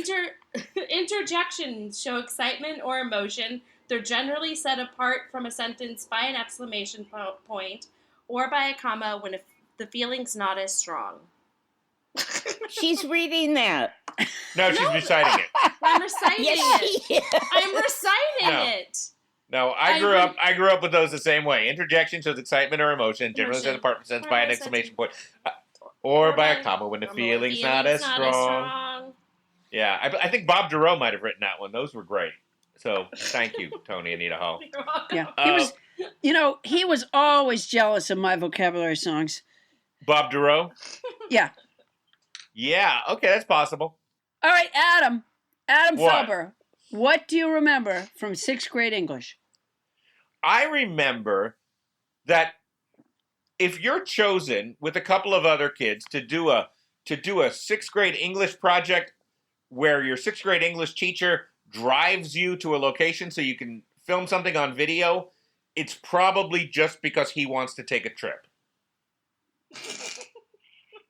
Speaker 1: Interjections show excitement or emotion. They're generally set apart from a sentence by an exclamation point or by a comma when the feeling's not as strong.
Speaker 7: She's reading that.
Speaker 2: No, she's reciting it.
Speaker 1: I'm reciting it. I'm reciting it.
Speaker 2: No, I grew up with those the same way. Interjection shows excitement or emotion, generally set apart from sentence by an exclamation point. Or by a comma when the feeling's not as strong. Yeah, I think Bob Duro might have written that one. Those were great. So, thank you, Tony Anita Hall.
Speaker 3: Yeah, he was always jealous of my vocabulary songs.
Speaker 2: Bob Duro?
Speaker 3: Yeah.
Speaker 2: Yeah, okay, that's possible.
Speaker 3: All right, Adam Felber, what do you remember from 6th grade English?
Speaker 2: I remember that if you're chosen with a couple of other kids to do a 6th grade English project where your 6th grade English teacher drives you to a location so you can film something on video, it's probably just because he wants to take a trip.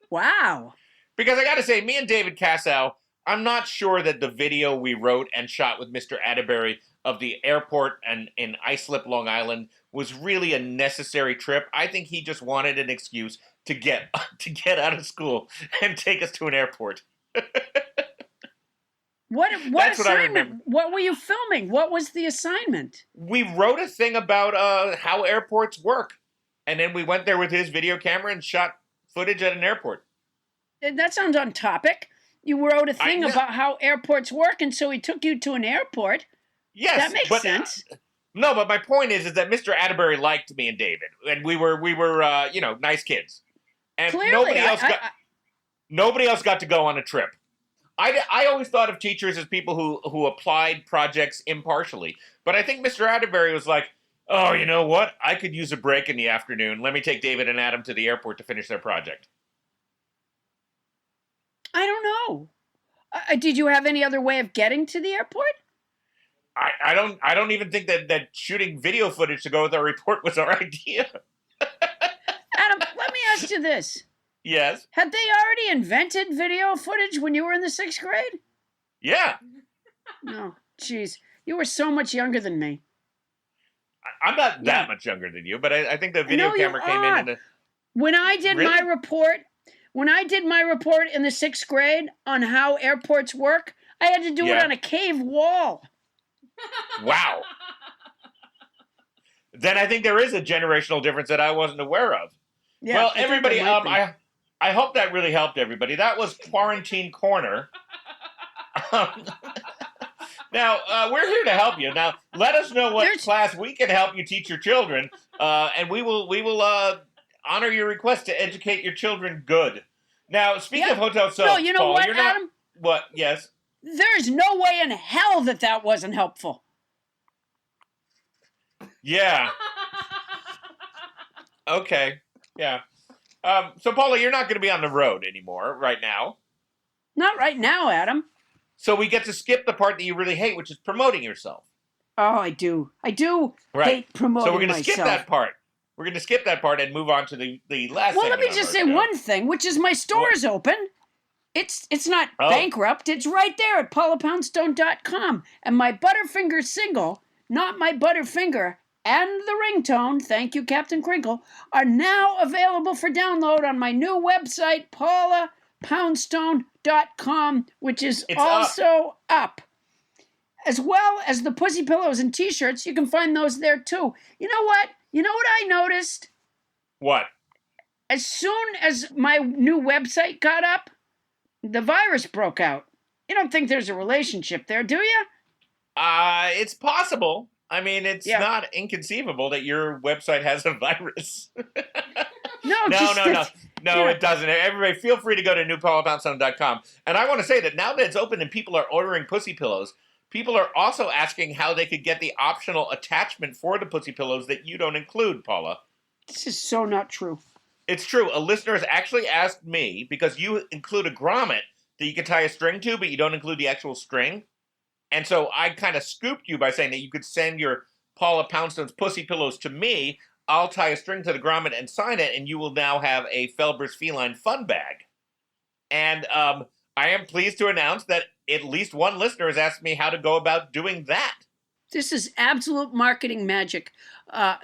Speaker 3: Wow.
Speaker 2: Because I got to say, me and David Cassow, I'm not sure that the video we wrote and shot with Mr. Atterbury of the airport and in Islip, Long Island, was really a necessary trip. I think he just wanted an excuse to get out of school and take us to an airport.
Speaker 3: What
Speaker 2: That's
Speaker 3: assignment?
Speaker 2: what I remember.
Speaker 3: What were you filming? What was the assignment?
Speaker 2: We wrote a thing about how airports work, and then we went there with his video camera and shot footage at an airport.
Speaker 3: That sounds on topic. You wrote a thing about how airports work, and so he took you to an airport.
Speaker 2: Yes,
Speaker 3: that makes sense.
Speaker 2: No, but my point is that Mr. Atterbury liked me and David, and we were nice kids, and
Speaker 3: Clearly,
Speaker 2: nobody else got to go on a trip. I always thought of teachers as people who applied projects impartially, but I think Mr. Atterbury was like, oh, you know what? I could use a break in the afternoon. Let me take David and Adam to the airport to finish their project.
Speaker 3: I don't know. Did you have any other way of getting to the airport?
Speaker 2: I don't even think that shooting video footage to go with our report was our idea.
Speaker 3: Adam, let me ask you this.
Speaker 2: Yes.
Speaker 3: Had they already invented video footage when you were in the 6th grade?
Speaker 2: Yeah.
Speaker 3: No, jeez. You were so much younger than me.
Speaker 2: I'm not that much younger than you, but I think the video camera came in.
Speaker 3: When I did my report in the 6th grade on how airports work, I had to do it on a cave wall.
Speaker 2: Wow. Then I think there is a generational difference that I wasn't aware of. Yeah, well, everybody, I hope that really helped everybody. That was Quarantine Corner. Now, we're here to help you. Now, let us know what class we can help you teach your children, and we will honor your request to educate your children good. Now, speaking of hotel soap,
Speaker 3: no, you know
Speaker 2: Paul,
Speaker 3: what,
Speaker 2: you're
Speaker 3: Adam?
Speaker 2: Not, what? Yes?
Speaker 3: There's no way in hell that wasn't helpful.
Speaker 2: Yeah. Okay. Yeah. So, Paula, you're not going to be on the road anymore right now.
Speaker 3: Not right now, Adam.
Speaker 2: So we get to skip the part that you really hate, which is promoting yourself.
Speaker 3: Oh, I do. Hate promoting myself.
Speaker 2: So we're going to skip that part. We're going to skip that part and move on to the last.
Speaker 3: Well, let me just say one thing, which is my store is open. It's not bankrupt. It's right there at paulapoundstone.com. And my Butterfinger single, Not My Butterfinger, and the ringtone, thank you, Captain Crinkle, are now available for download on my new website, paulapoundstone.com, which is also up. As well as the pussy pillows and t-shirts, you can find those there too. You know what? I noticed?
Speaker 2: What?
Speaker 3: As soon as my new website got up, the virus broke out. You don't think there's a relationship there, do you?
Speaker 2: It's possible. I mean, it's
Speaker 3: Yeah.
Speaker 2: not inconceivable that your website has a virus.
Speaker 3: No,
Speaker 2: No, it doesn't. Everybody, feel free to go to newpaulapoundstone.com. And I want to say that now that it's open and people are ordering pussy pillows, people are also asking how they could get the optional attachment for the pussy pillows that you don't include, Paula.
Speaker 3: This is so not true.
Speaker 2: It's true. A listener has actually asked me, because you include a grommet that you can tie a string to, but you don't include the actual string. And so I kind of scooped you by saying that you could send your Paula Poundstone's pussy pillows to me. I'll tie a string to the grommet and sign it, and you will now have a Felber's Feline Fun Bag. And I am pleased to announce that at least one listener has asked me how to go about doing that.
Speaker 3: This is absolute marketing magic.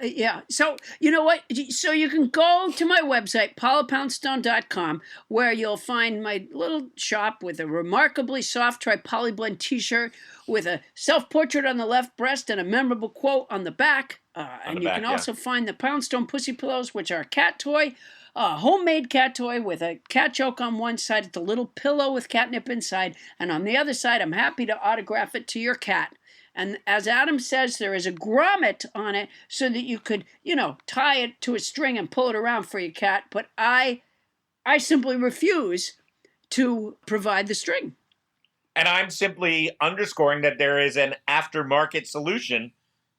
Speaker 3: Yeah. So, you know what? So you can go to my website, paulapoundstone.com, where you'll find my little shop with a remarkably soft tri-polyblend t-shirt with a self-portrait on the left breast and a memorable quote on the back. And you can also find the Poundstone Pussy Pillows, which are a cat toy, a homemade cat toy with a cat joke on one side. It's a little pillow with catnip inside. And on the other side, I'm happy to autograph it to your cat. And as Adam says, there is a grommet on it so that you could, tie it to a string and pull it around for your cat. But I simply refuse to provide the string.
Speaker 2: And I'm simply underscoring that there is an aftermarket solution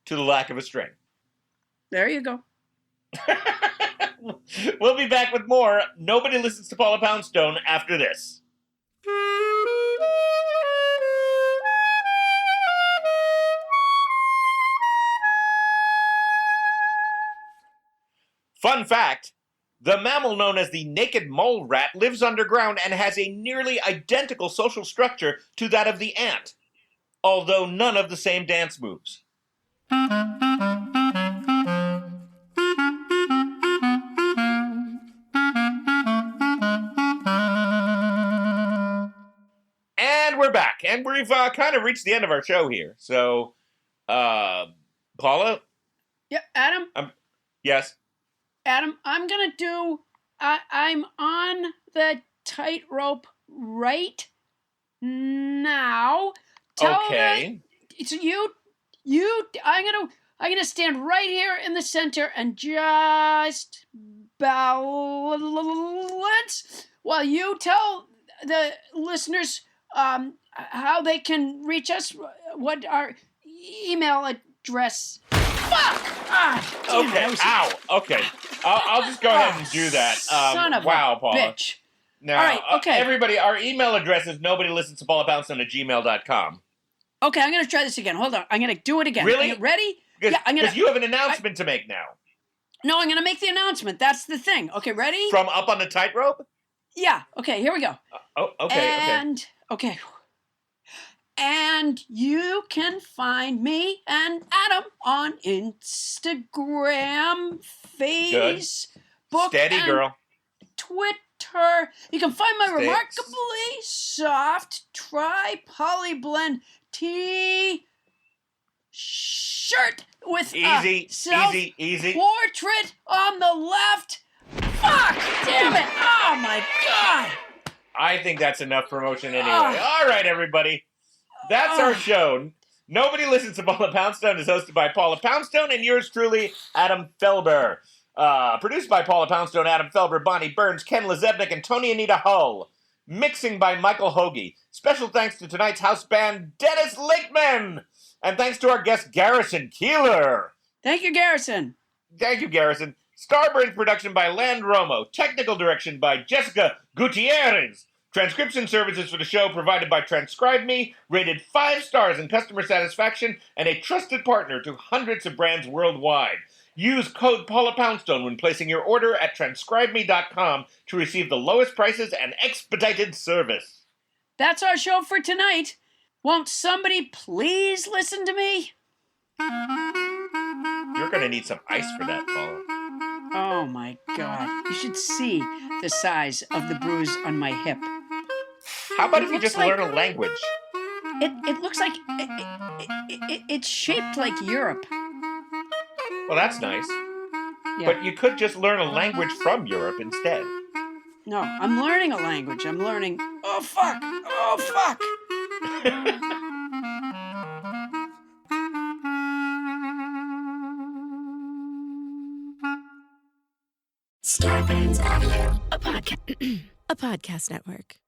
Speaker 2: to the lack of a string.
Speaker 3: There you go.
Speaker 2: We'll be back with more Nobody Listens to Paula Poundstone after this. Fun fact, the mammal known as the naked mole rat lives underground and has a nearly identical social structure to that of the ant, although none of the same dance moves. And we're back, and we've kind of reached the end of our show here. So, Paula?
Speaker 3: Yeah, Adam?
Speaker 2: Yes?
Speaker 3: Adam, I'm going to do, I'm on the tightrope right now.
Speaker 2: Okay.
Speaker 3: It's I'm going to stand right here in the center and just balance while you tell the listeners how they can reach us, what our email address. Fuck!
Speaker 2: Okay, ow. Okay. I'll just go ahead and do that.
Speaker 3: Son of
Speaker 2: wow,
Speaker 3: a
Speaker 2: Paula.
Speaker 3: bitch.
Speaker 2: Now,
Speaker 3: All right, okay.
Speaker 2: Everybody, our email address is nobodylistensToPaulaPoundstone@gmail.com.
Speaker 3: Okay, I'm going to try this again. Hold on. I'm going to do it again.
Speaker 2: Really?
Speaker 3: Are you ready?
Speaker 2: Because you have an announcement to make now.
Speaker 3: No, I'm going to make the announcement. That's the thing. Okay, ready?
Speaker 2: From Up on the Tightrope?
Speaker 3: Yeah. Okay, here we go.
Speaker 2: Okay.
Speaker 3: Okay. And you can find me and Adam on Instagram, Facebook,
Speaker 2: Steady,
Speaker 3: and
Speaker 2: girl.
Speaker 3: Twitter. You can find my remarkably soft tri-polyblend t-shirt with
Speaker 2: easy
Speaker 3: portrait on the left. Fuck! Damn it! Oh my god!
Speaker 2: I think that's enough promotion anyway. All right, everybody. That's our show. Nobody Listens to Paula Poundstone is hosted by Paula Poundstone and yours truly, Adam Felber. Produced by Paula Poundstone, Adam Felber, Bonnie Burns, Ken Lezebnik, and Tony Anita Hull. Mixing by Michael Hoagie. Special thanks to tonight's house band, Dennis Lichtman. And thanks to our guest, Garrison Keillor.
Speaker 3: Thank you, Garrison.
Speaker 2: Thank you, Garrison. Starburns production by Land Romo. Technical direction by Jessica Gutierrez. Transcription services for the show provided by Transcribe Me, rated 5 stars in customer satisfaction, and a trusted partner to hundreds of brands worldwide. Use code Paula Poundstone when placing your order at transcribeme.com to receive the lowest prices and expedited service.
Speaker 3: That's our show for tonight. Won't somebody please listen to me?
Speaker 2: You're going to need some ice for that, Paula.
Speaker 3: Oh my god. You should see the size of the bruise on my hip.
Speaker 2: How about if you just learn a language?
Speaker 3: It looks like it's shaped like Europe.
Speaker 2: Well, that's nice.
Speaker 3: Yeah.
Speaker 2: But you could just learn a language from Europe instead.
Speaker 3: No, I'm learning a language. I'm learning. Oh fuck! Oh fuck!
Speaker 8: a podcast network.